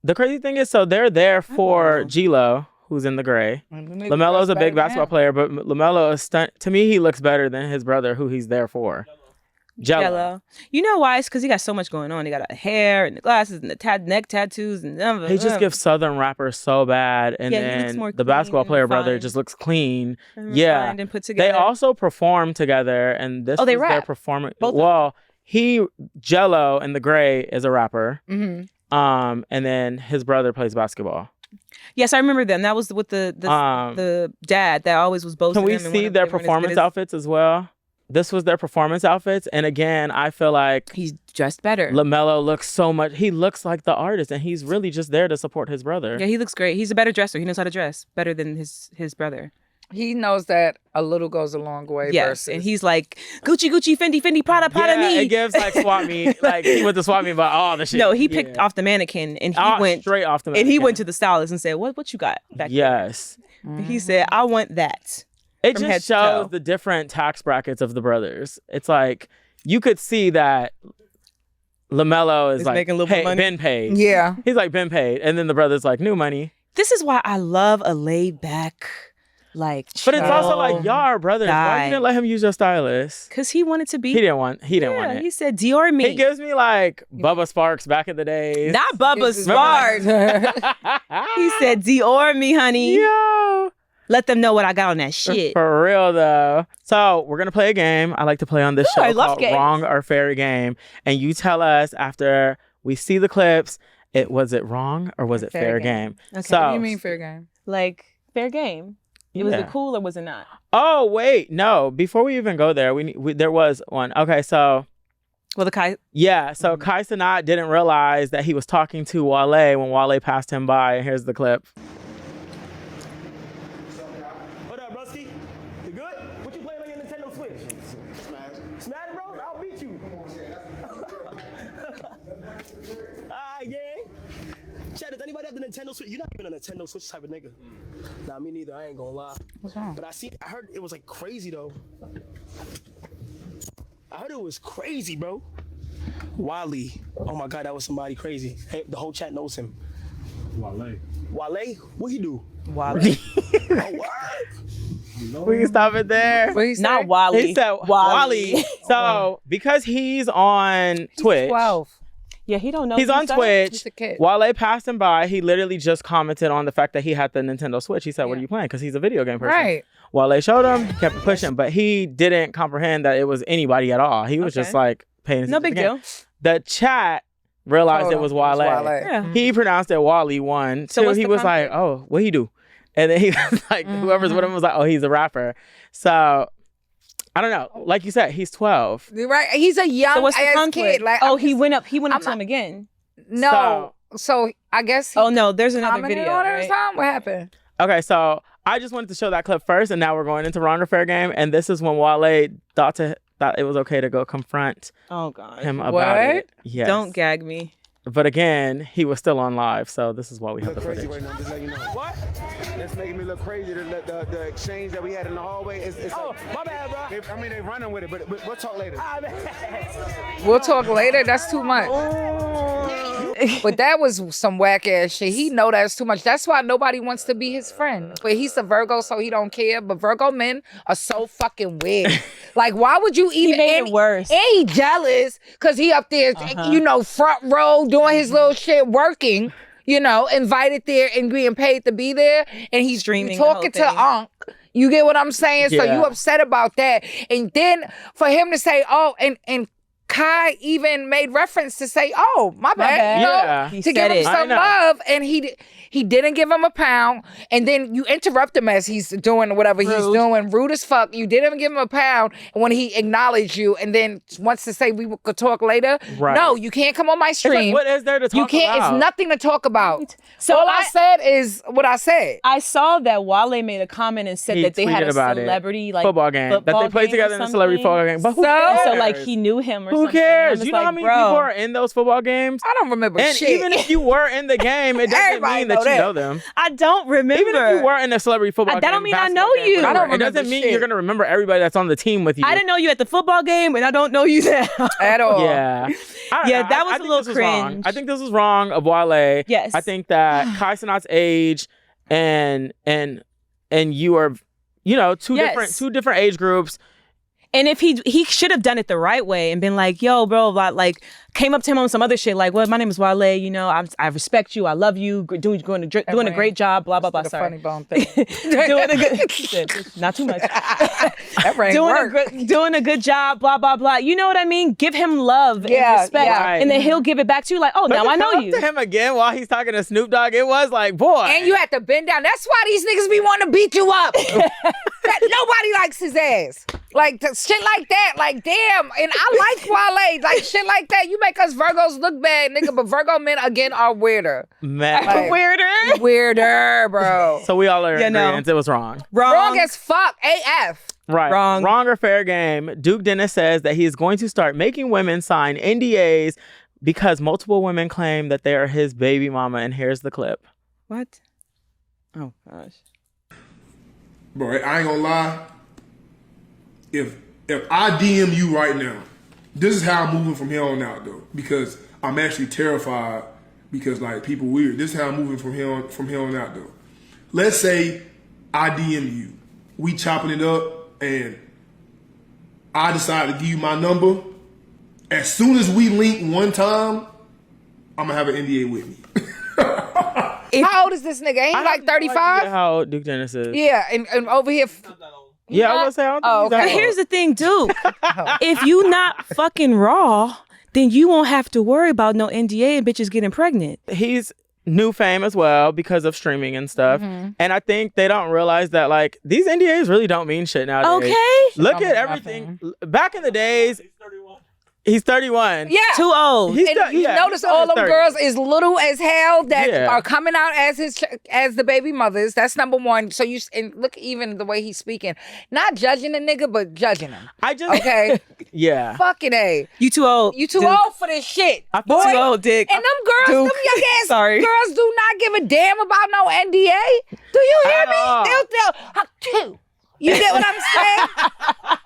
S1: The crazy thing is, so they're there for G-Lo, who's in the gray. LaMelo's a big basketball player, but LaMelo is to me, he looks better than his brother, who he's there for. Jello.
S3: You know why? It's because he got so much going on. He got a hair and the glasses and the neck tattoos and
S1: He just gives Southern rappers so bad, and
S3: Yeah, he looks
S1: then
S3: more
S1: the
S3: clean
S1: basketball
S3: and
S1: player brother
S3: refined.
S1: just looks clean.
S3: and
S1: Yeah,
S3: refined and put together.
S1: they also perform together, and this
S3: Oh, they
S1: was their
S3: rap?
S1: performance.
S3: Both of
S1: Well, Jello in the gray is a rapper, and then his brother plays basketball.
S3: Yes, I remember them. That was with the dad that always was boasting.
S1: Can we
S3: them and
S1: see
S3: one of
S1: their
S3: them weren't as good
S1: performance
S3: as-
S1: outfits as well? this was their performance outfits. And again, I feel like
S3: He's dressed better.
S1: LaMelo looks so much. He looks like the artist, and he's really just there to support his brother.
S3: Yeah, he looks great. He's a better dresser. He knows how to dress better than his brother.
S2: He knows that a little goes a long way.
S3: Yes,
S2: versus...
S3: and he's like Gucci, Gucci, Fendi, Fendi, Prada, Prada, me.
S1: It gives like swap meet. Like he went to swap meet about all the shit.
S3: No, he picked off the mannequin and he went
S1: straight off the mannequin.
S3: And he went to the stylist and said, "What you got back there?"
S1: Yes.
S3: He said, "I want that."
S1: It
S3: from head
S1: just
S3: to toe.
S1: shows the different tax brackets of the brothers. It's like you could see that LaMelo is
S3: He's
S1: like
S3: making a little bit of money.
S1: been paid.
S2: Yeah.
S1: He's like been paid, and then the brother's like new money.
S3: This is why I love a laid back, like.
S1: But it's also
S3: chill
S1: like y'all are brothers. Why
S3: guy.
S1: you didn't let him use your stylist?
S3: Cause he wanted to be.
S1: He didn't want
S3: Yeah,
S1: it.
S3: he said Dior me.
S1: He gives me like Bubba Sparks back in the days.
S3: Not Bubba
S2: This is
S3: Sparks. He said Dior me, honey.
S1: Yo.
S3: Let them know what I got on that shit.
S1: For real though. So we're gonna play a game I like to play on this
S3: Ooh,
S1: show
S3: I love
S1: called
S3: games.
S1: Wrong or Fair Game. And you tell us after we see the clips, was it wrong or was it fair game?
S3: Okay.
S1: So
S2: What do you mean fair game?
S3: Like fair game. Was
S1: Yeah.
S3: it cool or was it not?
S1: Oh wait, no. Before we even go there, there was one. Okay, so
S3: Well, the Kai.
S1: yeah, so Kai Cenat didn't realize that he was talking to Wale when Wale passed him by. And here's the clip.
S6: What up, Rusty? You good? What you playing on your Nintendo Switch? Smash, bro? I'll beat you. Alright, gang. Chat, does anybody have the Nintendo Switch? You're not even a Nintendo Switch type of nigga. Nah, me neither. I ain't gonna lie.
S2: What's wrong?
S6: But I heard it was like crazy though. I heard it was crazy, bro. Wale. Oh my God, that was somebody crazy. Hey, the whole chat knows him. Wale? What he do?
S3: Wale.
S6: Oh, what?
S1: We can stop it there.
S2: What he say?
S3: Not Wale.
S1: He said Wale. So because he's on Twitch.
S2: 12.
S3: Yeah, he don't know.
S1: He's on Twitch.
S2: He's a kid.
S1: Wale passed him by. He literally just commented on the fact that he had the Nintendo Switch. He said, "What are you playing?" Because he's a video game person.
S2: Right.
S1: Wale showed him, kept pushing, but he didn't comprehend that it was anybody at all. He was
S3: Okay.
S1: just like paying attention.
S3: No
S1: to the
S3: big
S1: game.
S3: deal.
S1: The chat realized
S2: Told
S1: it
S2: him
S1: was Wale.
S3: Yeah.
S1: He pronounced it Wally one.
S3: So
S1: Two,
S3: what's
S1: he
S3: the
S1: was like,
S3: conflict?
S1: "Oh, what he do?" And then he was like, whoever's with him was like, "Oh, he's a rapper." So I don't know. Like you said, he's 12.
S2: You're right. He's a young
S3: So what's the
S2: ass
S3: conflict?
S2: kid. Like,
S3: oh,
S2: I'm
S3: he
S2: just-
S3: went up. He went up
S2: I'm
S3: to him
S2: not-
S3: again.
S2: No. So I guess he
S3: Oh no, there's another
S2: commented
S3: video.
S2: on it or
S3: Right?
S2: something? What happened?
S1: Okay, so I just wanted to show that clip first, and now we're going into Wrong or Fair Game. And this is when Wale thought it was okay to go confront
S3: Oh god.
S1: him about
S2: What?
S1: it. Yes.
S3: Don't gag me.
S1: But again, he was still on live, so this is why we have the
S7: Crazy
S1: footage.
S7: right now, just let you know. What? It's making me look crazy. The exchange that we had in the hallway. It's
S6: Oh, my bad, bro.
S7: they running with it, but we'll talk later.
S2: We'll talk later. That's too much. But that was some whack ass shit. He know that's too much. That's why nobody wants to be his friend. But he's a Virgo, so he don't care. But Virgo men are so fucking weird. Like, why would you even?
S3: made it
S2: and,
S3: worse.
S2: And he jealous because he up there, you know, front row doing his little shit, working. You know, invited there and being paid to be there, and he's
S3: Streaming the
S2: talking
S3: whole
S2: to
S3: thing.
S2: Unc. You get what I'm saying? So
S1: Yeah.
S2: you upset about that, and then for him to say, "Oh," and Kai even made reference to say, "Oh, my bad,"
S3: bad.
S2: you know,
S1: Yeah.
S3: He
S2: to give
S3: said
S2: him
S3: it.
S1: I
S2: some
S1: know.
S2: love, and he didn't give him a pound, and then you interrupt him as he's doing whatever he's doing, rude as fuck. You didn't give him a pound, and when he acknowledged you, and then wants to say we could talk later.
S1: Right.
S2: No, you can't come on my
S1: It's like,
S2: stream.
S1: what is there to talk
S2: You can't.
S1: about?
S2: It's nothing to talk about.
S3: So
S2: All I said is what I said.
S3: I saw that Wale made a comment and said
S1: He
S3: that they had
S1: tweeted
S3: a
S1: about it.
S3: celebrity like
S1: Football game. That
S3: football
S1: they played
S3: game
S1: together
S3: or
S1: in a celebrity
S3: something.
S1: football game. But who
S2: So-
S1: cares?
S3: So like he knew him or
S1: Who
S3: something.
S1: cares?
S3: I'm just
S1: You know how
S3: like,
S1: many
S3: bro.
S1: people are in those football games?
S2: I don't remember
S1: And
S2: shit.
S1: even if you were in the game, it doesn't
S2: Everybody
S1: mean
S2: know
S1: that you
S2: that.
S1: know them.
S3: I don't remember.
S1: Even if you were in a celebrity football
S3: That
S1: game,
S3: don't mean I
S1: basketball
S3: know
S1: game,
S3: you.
S1: whatever,
S2: I don't
S1: it doesn't
S2: remember
S1: mean
S2: shit.
S1: you're going to remember everybody that's on the team with you.
S3: I didn't know you at the football game, and I don't know you now.
S2: At all.
S1: Yeah. I don't
S3: Yeah,
S1: know.
S3: that was
S1: I
S3: a
S1: think
S3: little
S1: this was wrong.
S3: cringe.
S1: I think this was wrong of Wale.
S3: Yes.
S1: I think that Kai Cenat's age and you are, you know, two
S3: Yes.
S1: different age groups.
S3: And if he should have done it the right way and been like, yo, bro, like came up to him on some other shit, like, well, my name is Wale, you know, I respect you, I love you, doing a great job, blah, blah, blah,
S2: The
S3: sorry.
S2: funny bone thing.
S3: Doing a good, he said, not too much.
S2: That brain
S3: Doing a good job, blah, blah, blah. You know what I mean? Give him love
S2: Yeah,
S3: and respect.
S2: yeah.
S1: Right.
S3: And then he'll give it back to you like, oh, now I know
S1: Come up
S3: you.
S1: to him again while he's talking to Snoop Dogg. It was like, boy.
S2: And you had to bend down. That's why these niggas be wanting to beat you up. Nobody likes his ass. Like shit like that. Like damn. And I like Wale. Like shit like that. You make us Virgos look bad, nigga. But Virgo men again are weirder.
S1: Man.
S2: Like, weirder, bro.
S1: So we all are in agreement. It was wrong.
S2: Wrong as fuck. AF.
S1: Right. Wrong or fair game. Duke Dennis says that he is going to start making women sign NDAs because multiple women claim that they are his baby mama. And here's the clip.
S3: What? Oh, gosh.
S8: Bro, I ain't gonna lie. If I DM you right now, this is how I'm moving from here on out, though. Because I'm actually terrified because, like, people weird. This is how I'm moving from here on out, though. Let's say I DM you. We chopping it up, and I decide to give you my number. As soon as we link one time, I'm gonna have an NDA with me.
S2: How old is this nigga? Ain't he like 35?
S1: How old Duke Dennis is.
S2: Yeah, and over here.
S1: Yeah, I was gonna say. I don't think he's that
S3: But
S1: old.
S3: here's the thing, Duke. If you not fucking raw, then you won't have to worry about no NDA and bitches getting pregnant.
S1: He's new fame as well because of streaming and stuff. And I think they don't realize that like these NDAs really don't mean shit nowadays.
S3: Okay.
S1: Look at everything. Back in the days, he's 31.
S2: Yeah.
S3: Too old.
S1: He's
S2: And
S1: still-
S2: you
S1: yeah,
S2: notice
S1: he's still
S2: all
S1: in his
S2: them
S1: 30s.
S2: girls is little as hell that
S1: Yeah.
S2: are coming out as the baby mothers. That's number one. So and look even the way he's speaking, not judging the nigga, but judging him.
S1: I just
S2: Okay,
S1: yeah.
S2: fucking A.
S3: You too old.
S2: You too
S3: Duke.
S2: old for this shit.
S3: Too old, Dick.
S2: And them girls,
S3: Duke.
S2: them young ass
S3: Sorry.
S2: girls do not give a damn about no NDA. Do you hear
S1: At
S2: me?
S1: all.
S2: They'll you get what I'm saying?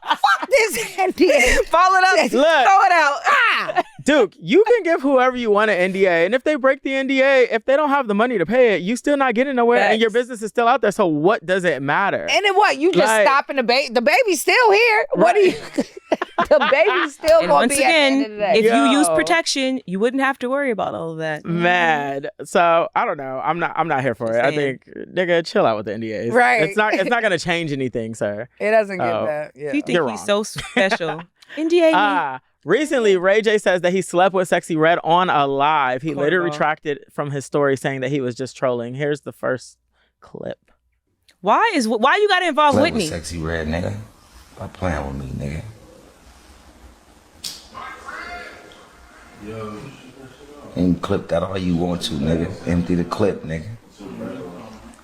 S2: Fuck this NDA.
S3: Follow it up.
S1: Look.
S3: Throw it out.
S2: Ah!
S1: Duke, you can give whoever you want an NDA, and if they break the NDA, if they don't have the money to pay it, you still not getting nowhere, and your
S3: Facts.
S1: business is still out there. So what does it matter?
S2: And then what? You just
S1: Like-
S2: stopping the baby. The baby's still here. What do you? The baby's still
S3: And
S2: gonna
S3: once
S2: be at the end
S3: again,
S2: of the day.
S3: if you use
S1: Yo.
S3: protection, you wouldn't have to worry about all of that.
S1: Mad. So I don't know. I'm not here for it. I
S3: saying.
S1: think nigga, chill out with the NDAs.
S2: Right.
S1: It's not gonna change anything, sir.
S2: It doesn't get
S1: Oh.
S2: that. Yeah.
S3: You think
S1: You're
S3: he's
S1: wrong.
S3: so special. NDA.
S1: Recently, Ray J says that he slept with Sexy Red on a live. He later
S3: Cornball.
S1: retracted from his story, saying that he was just trolling. Here's the first clip.
S3: Why you gotta involve
S9: Slept with
S3: Whitney?
S9: Sexy Red, nigga. Stop playing with me, nigga. And clip that all you want to, nigga. Empty the clip, nigga.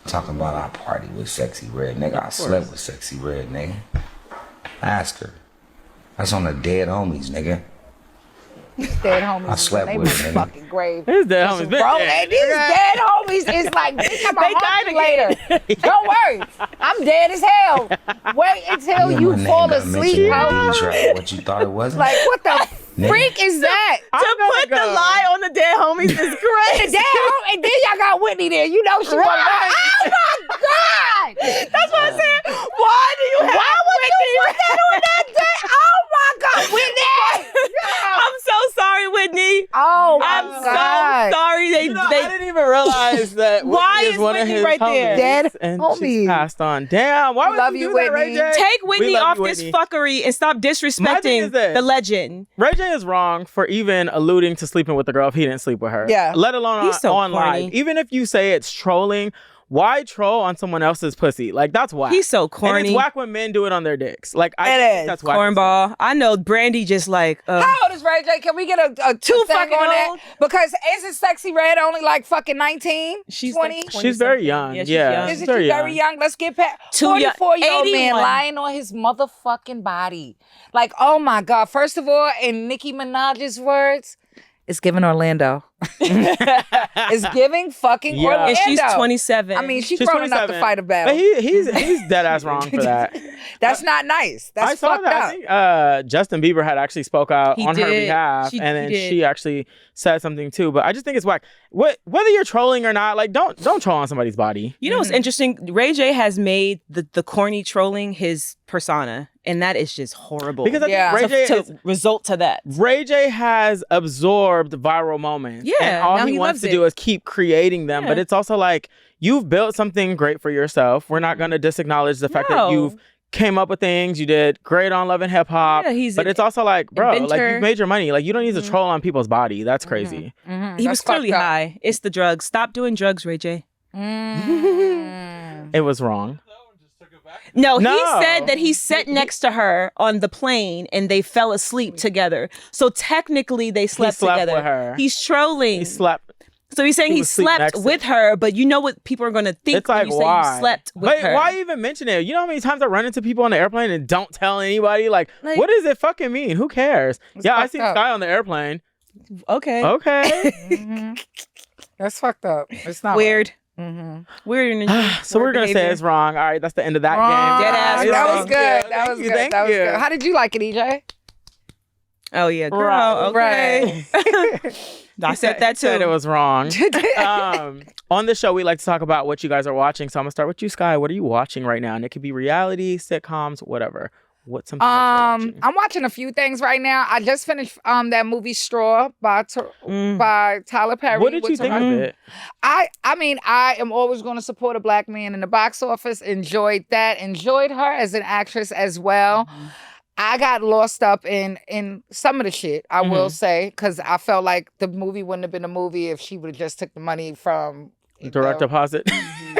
S9: Talking about our party with Sexy Red, nigga. I slept with Sexy Red, nigga. Ask her. That's on the dead homies, nigga.
S2: Dead homies.
S9: I slept
S2: they
S9: with
S2: my
S9: him.
S2: fucking grave.
S1: His dead homies been
S2: Bro,
S1: dead.
S2: and these dead homies is like, bitch, I'm gonna haunt you later. Don't worry. I'm dead as hell. Wait until
S9: Yeah,
S2: you
S9: my name
S2: fall
S9: got
S2: asleep,
S9: mentioned in
S2: bro.
S9: these, right? What you thought it wasn't?
S2: Like, what the
S9: Nigga.
S2: freak is that?
S3: To put the lie on the dead homies is
S2: And
S3: crazy.
S2: then y'all got Whitney there. You know she was like, oh my God.
S3: That's what I'm saying. Why do you have
S2: Why would you put that on that day? Oh my God, Whitney.
S3: I'm so sorry, Whitney.
S2: Oh my
S3: I'm
S2: God.
S3: so sorry.
S1: I didn't even realize that
S3: Why
S1: Whitney
S3: is
S1: is one of
S3: Whitney
S1: his
S3: right there?
S1: homies,
S2: Dead
S1: and
S2: homie.
S1: she's passed on. Damn, why would
S2: love
S1: you
S2: you,
S1: do that, Ray
S2: Whitney.
S1: J?
S3: Take
S1: We
S3: Whitney
S1: love
S3: off
S1: you,
S3: this
S1: Whitney.
S3: fuckery and stop
S1: My thing is
S3: disrespecting
S1: this.
S3: the legend.
S1: Ray J is wrong for even alluding to sleeping with the girl if he didn't sleep with her.
S2: Yeah.
S1: Let alone
S3: He's so
S1: on
S3: corny.
S1: live. Even if you say it's trolling, why troll on someone else's pussy? Like, that's whack.
S3: He's so
S1: And
S3: corny.
S1: it's whack when men do it on their dicks. Like, I
S2: It
S1: think
S2: is.
S1: that's whack.
S3: Cornball. I know Brandy just like
S2: How old is Ray J? Can we get a
S3: Too
S2: thing
S3: fucking
S2: on that?
S3: old.
S2: Because isn't Sexy Red only like fucking 19?
S3: She's
S2: 20?
S3: like 20.
S1: She's very young.
S3: Yeah, she's
S1: Yeah.
S3: young.
S1: she's
S2: Isn't she very young? Let's get past
S3: Too young.
S2: 44-year-old man
S3: 81.
S2: lying on his motherfucking body. Like, oh my God. First of all, in Nicki Minaj's words, it's giving Orlando. It's giving fucking
S1: Yeah.
S2: Orlando.
S3: And she's 27.
S2: I mean, she's
S1: She's
S2: grown enough to
S1: 27.
S2: fight a battle.
S1: But he's dead ass wrong for that.
S2: That's not nice. That's
S1: I saw
S2: fucked
S1: that.
S2: up.
S1: I think Justin Bieber had actually spoke out
S3: He
S1: on her
S3: did.
S1: behalf,
S3: He
S1: and then
S3: did.
S1: she actually said something too. But I just think it's whack. Whether you're trolling or not, like don't troll on somebody's body.
S3: You know what's interesting? Ray J has made the corny trolling his persona, and that is just horrible.
S1: Because I
S2: Yeah.
S1: think
S3: to result to that.
S1: Ray J has absorbed viral moments.
S3: Yeah,
S1: And all
S3: now
S1: he
S3: he
S1: wants
S3: loves
S1: to
S3: it.
S1: do is keep creating them.
S3: Yeah.
S1: But it's also like, you've built something great for yourself. We're not going to disacknowledge the fact that
S3: No.
S1: you've came up with things. You did great on Love and Hip Hop.
S3: Yeah, he's
S1: but
S3: an
S1: it's also like, bro, like
S3: inventor.
S1: you've made your money. Like you don't need to troll on people's body. That's crazy.
S3: He was
S2: That's
S3: clearly
S2: fucked up.
S3: high. It's the drugs. Stop doing drugs, Ray J.
S1: It was wrong.
S3: No,
S1: No.
S3: he said that he sat next to her on the plane and they fell asleep together. So technically they slept together.
S1: with her.
S3: He's trolling.
S1: He slept.
S3: So he's saying he
S1: was asleep
S3: slept
S1: next to
S3: with her, but you know what people are going to think
S1: It's like,
S3: when you say
S1: why?
S3: you slept with
S1: But
S3: her.
S1: why even mention it? You know how many times I run into people on the airplane and don't tell anybody? Like what does it fucking mean? Who cares? Yeah, I seen Sky on the airplane.
S3: Okay.
S1: Okay.
S2: That's fucked up. It's not
S3: Weird.
S2: Weird.
S1: So we're going to say it's wrong. All right, that's the end of that
S2: Wrong.
S1: game.
S3: Dead ass
S2: That
S3: wrong.
S2: was good. That was good.
S1: Thank
S2: That was
S1: you.
S2: good. How did you like it, EJ?
S3: Oh, yeah. Girl,
S1: Right.
S3: okay. I said that too.
S1: Said it was wrong. On the show, we like to talk about what you guys are watching. So I'm going to start with you, Sky. What are you watching right now? And it could be reality, sitcoms, whatever. What's something that you're watching?
S2: I'm watching a few things right now. I just finished that movie Straw by Tyler Perry.
S1: What did you think of it?
S2: I mean, I am always going to support a black man in the box office. Enjoyed that. Enjoyed her as an actress as well. I got lost up in some of the shit, I will say, because I felt like the movie wouldn't have been a movie if she would have just took the money from
S1: Direct deposit.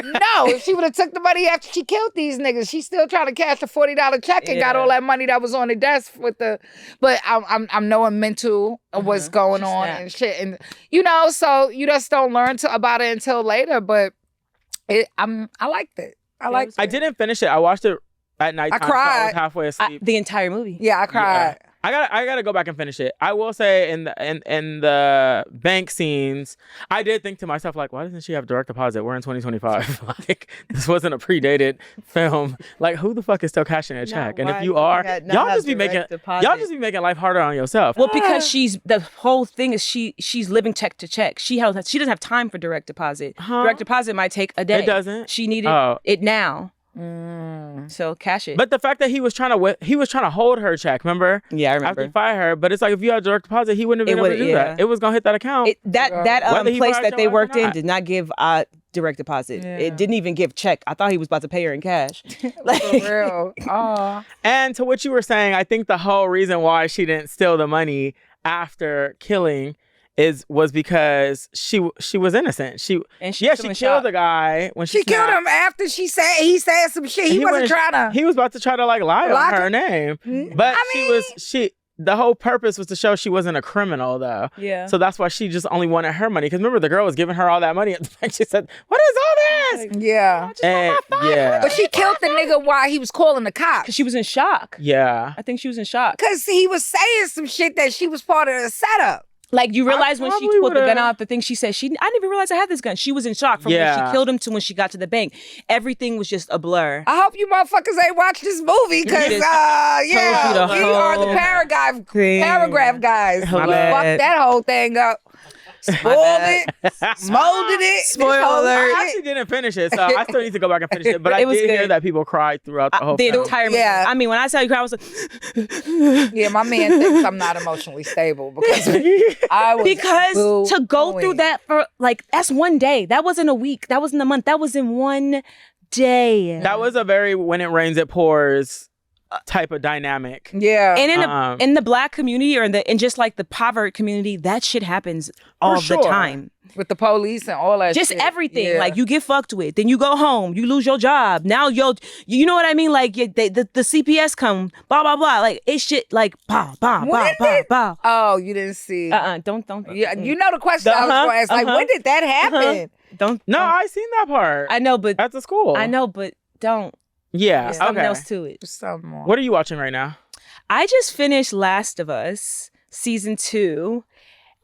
S2: No, if she would have took the money after she killed these niggas, she's still trying to cash a $40 check and got all that money that was on the desk with the. But I'm knowing mental what's going on and shit, and so you just don't learn about it until later. But I liked it. I liked it.
S1: I didn't finish it. I watched it at night.
S2: I cried.
S1: I was halfway asleep.
S3: The entire movie.
S2: Yeah, I cried.
S1: Yeah. I gotta go back and finish it. I will say in the bank scenes, I did think to myself, like, why doesn't she have direct deposit? We're in 2025. Like, this wasn't a predated film. Like, who the fuck is still cashing a check? And if you are, y'all just be making life harder on yourself.
S3: Well, because the whole thing is she's living check to check. She doesn't have time for direct deposit. Direct deposit might take a day.
S1: It doesn't.
S3: She needed it now. So cash it.
S1: But the fact that he was trying to hold her check, remember?
S3: Yeah, I remember.
S1: After he fired her, but it's like if you had direct deposit, he wouldn't have been able to do that. It was gonna hit that account.
S3: That place that they worked in did not give direct deposit.
S2: Yeah.
S3: It didn't even give check. I thought he was about to pay her in cash.
S2: For real.
S1: And to what you were saying, I think the whole reason why she didn't steal the money after killing was because she was innocent. She killed the guy when she
S2: killed him after he said some shit. He wasn't trying to.
S1: He was about to try to lie on her name. But the whole purpose was to show she wasn't a criminal though.
S3: Yeah.
S1: So that's why she just only wanted her money. Because remember, the girl was giving her all that money at the bank. She said, "What is all this?"
S2: Yeah. But she killed the nigga while he was calling the cops.
S3: Because she was in shock.
S1: Yeah.
S3: I think she was in shock.
S2: Because he was saying some shit that she was part of the setup.
S3: Like, you realize when she
S1: probably
S3: pulled the gun
S1: would've-
S3: out, the thing she said, I didn't even realize I had this gun. She was in shock from when
S1: Yeah.
S3: she killed him to when she got to the bank. Everything was just a blur.
S2: I hope you motherfuckers ain't watched this movie because,
S3: you
S2: we
S3: the
S2: are the
S3: whole
S2: paragraph guys. We
S3: My bad.
S2: fucked that whole thing up. Spoiled it, molded it.
S3: Spoiler
S2: this whole
S3: alert.
S1: I actually didn't finish it, so I still need to go back and finish it. But I
S3: It was
S1: did hear
S3: good.
S1: that people cried throughout the whole
S3: The
S1: film.
S3: entire movie.
S2: Yeah.
S3: I mean, when I saw you cry, I was like,
S2: Yeah, my man thinks I'm not emotionally stable because I was
S3: because to go through
S2: boo-hooing.
S3: that for, like, that's one day. That wasn't a week. That wasn't a month. That was in one day.
S1: That was a very when it rains, it pours type of dynamic.
S2: Yeah.
S3: And in the black community or in just like the poverty community, that shit happens all
S1: sure.
S3: the time.
S2: With the police and all that
S3: Just
S2: shit.
S3: everything.
S2: Yeah.
S3: Like, you get fucked with, then you go home, you lose your job. Now you know what I mean? Like, the CPS come, blah blah blah. Like, it's shit like bah bah bah bah bah.
S2: Oh, you didn't see.
S3: Don't.
S2: Yeah, you know the question I was going to ask. Like, when did that happen?
S3: Don't.
S1: No, I seen that part.
S3: I know, but
S1: at the school.
S3: I know, but don't.
S1: Yeah.
S3: There's something
S1: Okay.
S3: else to it.
S2: Something more.
S1: What are you watching right now?
S3: I just finished Last of Us season 2.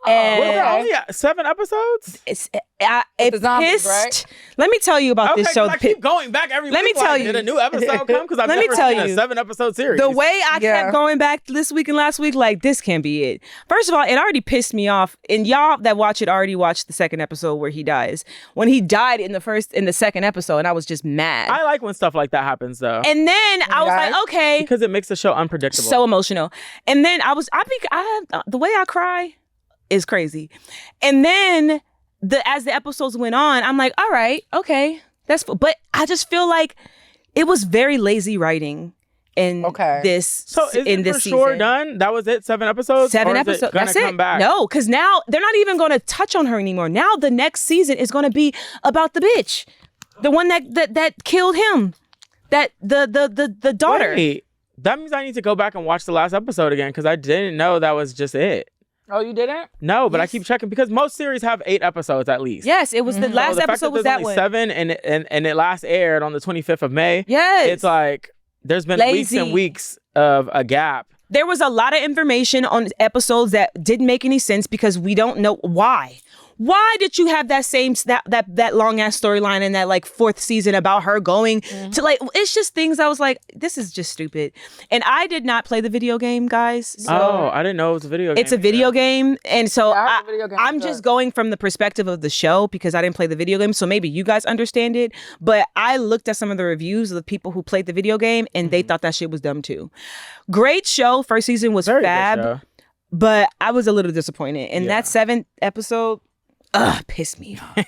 S1: Was there only 7 episodes?
S2: the zombies,
S3: pissed.
S2: right?
S3: Let me tell you about this show.
S1: I keep going back every
S3: Let
S1: week.
S3: me tell
S1: like,
S3: you.
S1: Did a new episode come? Because I've
S3: Let me
S1: never
S3: tell
S1: seen a
S3: you.
S1: 7-episode series.
S3: The way I
S2: Yeah.
S3: kept going back this week and last week, like, this can't be it. First of all, it already pissed me off. And y'all that watch it already watched the second episode where he dies. When he died in the second episode, and I was just mad.
S1: I like when stuff like that happens, though.
S3: And then I was like, okay.
S1: Because it makes the show unpredictable.
S3: So emotional. And then the way I cry is crazy. And then as the episodes went on, I'm like, all right, okay, but I just feel like it was very lazy writing in this
S1: So is
S3: in
S1: it
S3: this
S1: for
S3: season.
S1: sure done? That was it? 7 episodes?
S3: 7
S1: Or is
S3: episodes.
S1: It gonna
S3: That's
S1: come
S3: it.
S1: back?
S3: No, because now they're not even going to touch on her anymore. Now the next season is going to be about the bitch, the one that killed him. that the daughter.
S1: Wait, that means I need to go back and watch the last episode again because I didn't know that was just it.
S2: Oh, you didn't?
S1: No, but I keep checking because most series have 8 episodes at least.
S3: Yes, it was the last episode was that one.
S1: 7 and it last aired on the 25th of May.
S3: Yes.
S1: It's like there's been weeks and weeks of a gap.
S3: There was a lot of information on episodes that didn't make any sense because we don't know why. Why did you have that same that long ass storyline in that like 4th season about her going to like? It's just things I was like, this is just stupid. And I did not play the video game, guys. So
S1: I didn't know it was a video game.
S3: It's a video game, and so
S2: video game
S3: I'm just going from the perspective of the show because I didn't play the video game. So maybe you guys understand it, but I looked at some of the reviews of the people who played the video game, and they thought that shit was dumb too. Great show. First season was fab, but I was a little disappointed. And that 7th episode. Pissed me off.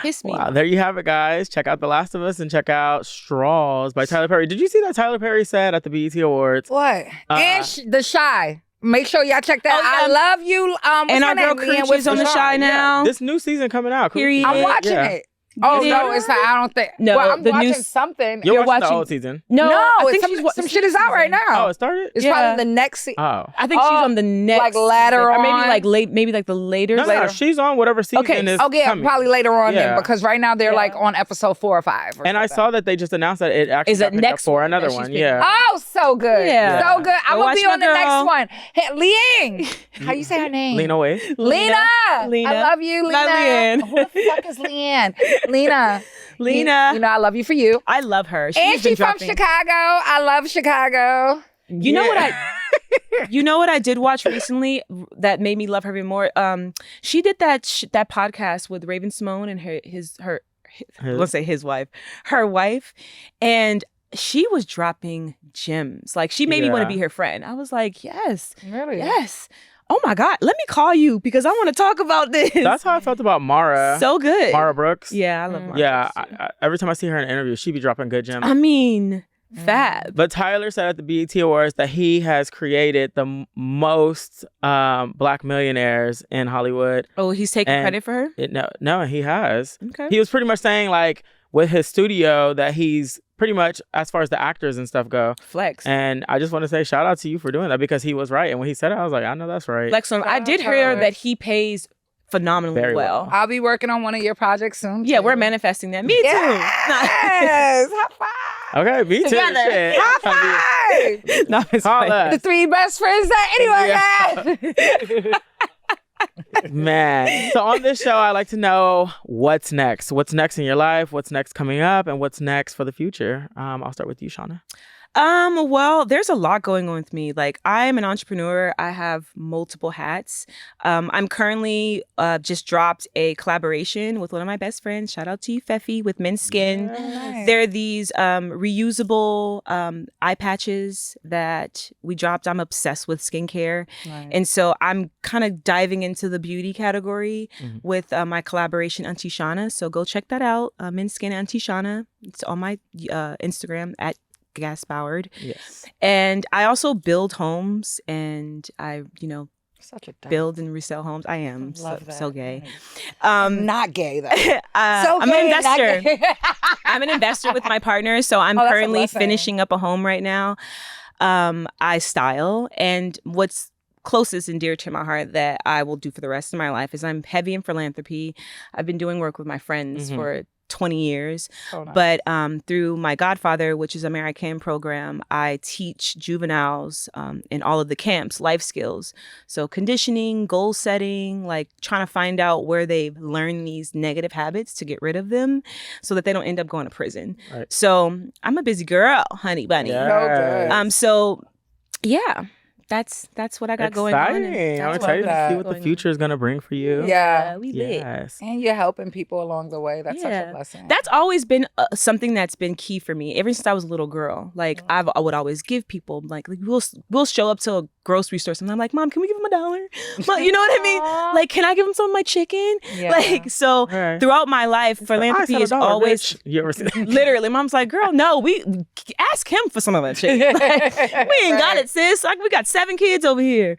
S3: Pissed me off.
S1: There you have it, guys. Check out The Last of Us and check out Straws by Tyler Perry. Did you see that Tyler Perry said at the BET Awards?
S2: What? And The Shy. Make sure y'all check that. I love you.
S3: And our girl Creech is on The Shy now.
S1: This new season coming out.
S3: Period.
S2: I'm watching it. Oh, no, it's not. I don't think.
S3: No,
S2: well, I'm
S3: the
S2: watching
S3: new
S2: something.
S1: You're watching the old season?
S3: No, I think
S2: some shit is out right now.
S1: Oh, it started?
S2: It's probably the next season.
S1: Oh.
S3: I think she's on the next.
S2: Like later
S3: or
S2: on.
S3: maybe like late, maybe like the later.
S1: No, she's on whatever season is coming.
S2: Probably later on then, because right now they're like on episode 4 or 5.
S1: And I saw that they just announced that it actually got picked up for another one. Yeah.
S2: Oh, so good.
S3: Yeah.
S2: So good. I'm going to be on the
S3: girl.
S2: next one. Hey, Liang. How you say her name?
S1: Lena Waithe.
S2: Lena. I love you, Lena.
S3: Leanne.
S2: Who the fuck is Leanne? Lena.
S3: Lena.
S2: You know, I love you for you.
S3: I love her.
S2: And she's from Chicago. I love Chicago.
S3: You know what you know what I did watch recently that made me love her even more? She did that podcast with Raven Simone and her let's say her wife, and she was dropping gems. Like she made me want to be her friend. I was like, yes,
S2: really,
S3: yes. Oh my God, let me call you because I want to talk about this.
S1: That's how I felt about Mara.
S3: So good.
S1: Mara Brooks.
S3: Yeah, I love Mara.
S1: Yeah, every time I see her in an interview, she be dropping good gems.
S3: I mean, fab.
S1: But Tyler said at the BET Awards that he has created the most Black millionaires in Hollywood.
S3: Oh, he's taking credit for her?
S1: No, he has.
S3: Okay.
S1: He was pretty much saying like with his studio that he's pretty much, as far as the actors and stuff go,
S3: flex.
S1: And I just want to say shout out to you for doing that because he was right. And when he said it, I was like, I know that's right.
S3: Flex on. I did hear that he pays phenomenally
S1: Very
S3: well.
S2: I'll be working on one of your projects soon.
S3: Yeah, we're manifesting that. Me too.
S2: Yes. High five.
S1: Okay, me too.
S2: Together.
S1: Shit.
S2: High five.
S3: No, it's
S1: Call
S3: fine.
S1: us.
S2: The 3 best friends that anyone had.
S1: Man. So on this show, I like to know what's next. What's next in your life? What's next coming up? And what's next for the future? I'll start with you, Shawna.
S3: Well, there's a lot going on with me. Like, I'm an entrepreneur. I have multiple hats. I'm currently just dropped a collaboration with one of my best friends. Shout out to you, Fefi, with Men's Skin.
S2: Nice.
S3: They're these reusable eye patches that we dropped. I'm obsessed with skincare.
S2: Nice.
S3: And so I'm kind of diving into the beauty category with my collaboration, Auntie Shawna. So go check that out. Men's Skin Auntie Shawna. It's on my Instagram at Gaspard.
S1: Yes.
S3: And I also build homes and I,
S2: Such a
S3: build and resell homes. I am so gay.
S2: Not gay though.
S3: I'm
S2: gay,
S3: an
S2: not
S3: investor.
S2: gay.
S3: I'm an investor with my partner. So I'm
S2: that's a
S3: currently
S2: blessing.
S3: finishing up a home right now. I style, and what's closest and dear to my heart that I will do for the rest of my life is I'm heavy in philanthropy. I've been doing work with my friends for 20 years.
S2: Oh, nice.
S3: But through my Godfather, which is a American program, I teach juveniles in all of the camps life skills. So conditioning, goal setting, like trying to find out where they've learned these negative habits to get rid of them so that they don't end up going to prison.
S1: Right.
S3: So I'm a busy girl, honey bunny.
S1: Yes.
S3: So yeah. That's what I got going on.
S1: Exciting. I'm excited to see what the future is going to bring for you.
S2: Yeah.
S3: We lit.
S1: Yes.
S2: And you're helping people along the way. That's such a blessing.
S3: That's always been something that's been key for me ever since I was a little girl. Like I would always give people like we'll show up to a grocery store. And I'm like, Mom, can we give him $1? Mom, you know what I mean? Like, can I give him some of my chicken?
S2: Yeah.
S3: Like, so throughout my life, philanthropy is always literally. Mom's like, girl, no, we ask him for some of that chicken. Like, we ain't got it, sis. Like, we got 7 kids over here.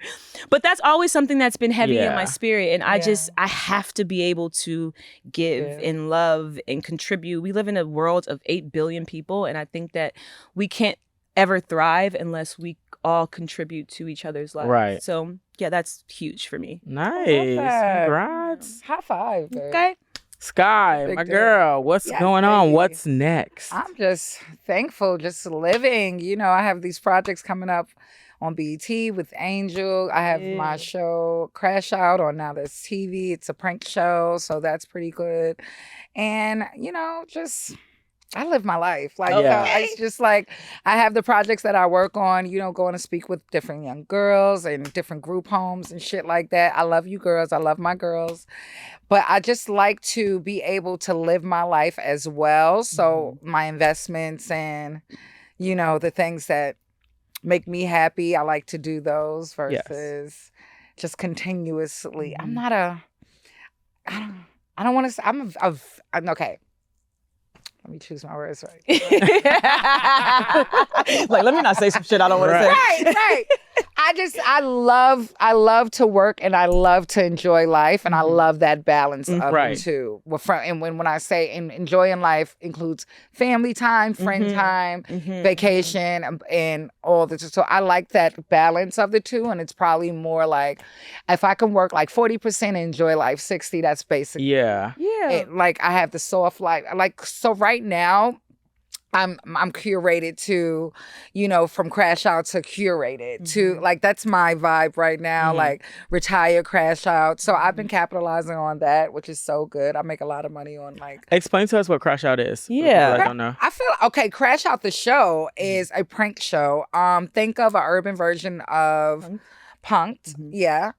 S3: But that's always something that's been heavy in my spirit. And I have to be able to give and love and contribute. We live in a world of 8 billion people. And I think that we can't ever thrive unless we all contribute to each other's lives.
S1: Right.
S3: So yeah, that's huge for me.
S1: Nice. Congrats.
S2: High five. Babe.
S3: Okay.
S1: Sky, my girl, what's going on? What's next?
S2: I'm just thankful, just living. You know, I have these projects coming up on BET with Angel. I have my show Crash Out on Now That's TV. It's a prank show, so that's pretty good. And, you know, just I live my life. Like, it's just like I have the projects that I work on, you know, going to speak with different young girls and different group homes and shit like that. I love you girls. I love my girls. But I just like to be able to live my life as well. So my investments and, you know, the things that make me happy, I like to do those versus just continuously. I'm not a, I don't want to, I'm okay. Let me choose my words right.
S1: Like, let me not say some shit I don't want to say.
S2: Right. I love to work and I love to enjoy life and I love that balance of it too. And when I say enjoying life includes family time, friend time, vacation, and all this. So I like that balance of the two, and it's probably more like if I can work like 40% and enjoy life 60, that's basically it. Like I have the soft life. Like so right now, I'm curated to, you know, from Crash Out to curated to like that's my vibe right now. Like retire, Crash Out. So I've been capitalizing on that, which is so good. I make a lot of money on like.
S1: Explain to us what Crash Out is.
S3: Yeah,
S1: I don't know.
S2: I feel Crash Out the show is a prank show. Think of an urban version of Punked,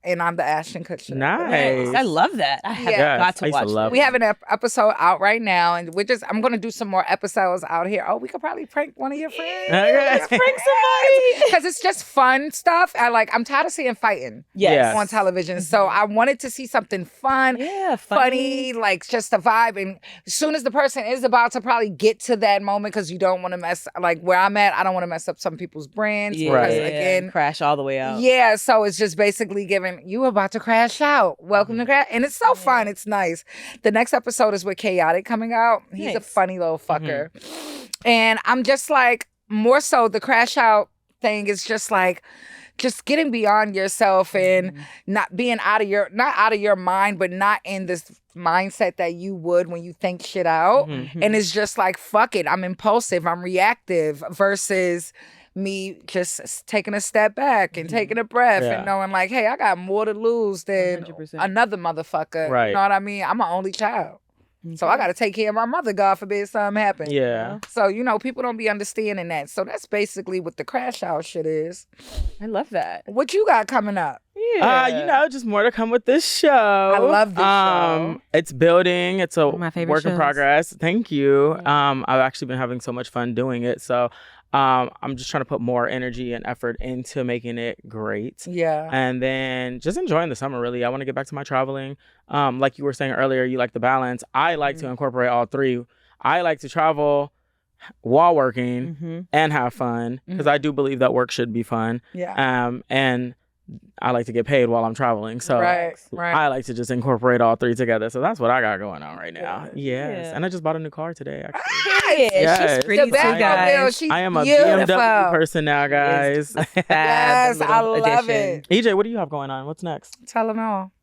S2: and I'm the Ashton Kutcher.
S1: Nice.
S3: I love that. I have got to watch.
S2: We have an episode out right now, and I'm going to do some more episodes out here. Oh, we could probably prank one of your friends.
S3: Let's prank somebody
S2: because it's just fun stuff. I'm tired of seeing fighting on television, so I wanted to see something fun, funny, like just a vibe. And as soon as the person is about to probably get to that moment, because you don't want to mess like where I'm at, I don't want to mess up some people's brands. Because, again,
S3: crash all the way out.
S2: Yeah, so it's just basically giving you about to crash out. Welcome to Crash. And it's so fun. It's nice. The next episode is with Chaotic coming out. He's a funny little fucker. And I'm just like, more so the Crash Out thing is just like, just getting beyond yourself and not being not out of your mind, but not in this mindset that you would when you think shit out. And it's just like, fuck it. I'm impulsive. I'm reactive versus me just taking a step back and taking a breath and knowing like, hey, I got more to lose than
S3: 100%.
S2: another motherfucker.
S1: Right.
S2: You know what I mean? I'm an only child. So I got to take care of my mother, God forbid something happen.
S1: Yeah.
S2: So, you know, people don't be understanding that. So that's basically what the Crash Out shit is.
S3: I love that.
S2: What you got coming up?
S3: Yeah.
S1: You know, just more to come with this show.
S2: I love this show.
S1: It's building. It's a
S3: my favorite
S1: work in
S3: shows.
S1: progress. Thank you. I've actually been having so much fun doing it. So I'm just trying to put more energy and effort into making it great.
S2: Yeah.
S1: And then just enjoying the summer, really. I want to get back to my traveling. Like you were saying earlier, you like the balance. I like to incorporate all three. I like to travel while working and have fun, because I do believe that work should be fun.
S2: Yeah.
S1: And I like to get paid while I'm traveling. So
S2: Right.
S1: I like to just incorporate all three together. So that's what I got going on right now. Yes. And I just bought a new car today, actually.
S3: She's pretty too, guys.
S2: She's
S1: I am a
S2: beautiful.
S1: BMW person now, guys.
S2: Yes, I love it.
S1: EJ, what do you have going on? What's next?
S2: Tell them all.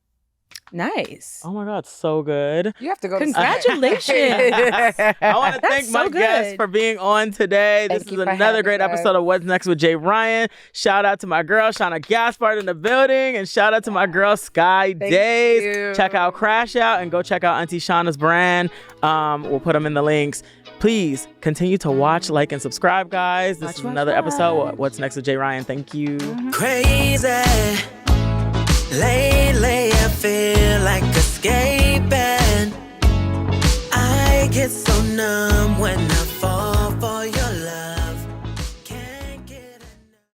S3: Nice.
S1: Oh my God, so good.
S2: You have to go
S3: Congratulations.
S1: I want to thank my
S3: so good.
S1: guests for being on today.
S2: Thank
S1: This
S2: you
S1: is
S2: for
S1: another
S2: having
S1: great
S2: us.
S1: episode of What's Next with Jay Ryan. Shout out to my girl, Shawna Gaspard in the building. And shout out to my girl, Sky Days.
S2: you.
S1: Check out Crash Out and go check out Auntie Shawna's brand. We'll put them in the links. Please continue to watch, like, and subscribe, guys. This is another episode of What's Next with Jay Ryan. Thank you.
S4: Crazy. Lately I feel like escaping. I get so numb when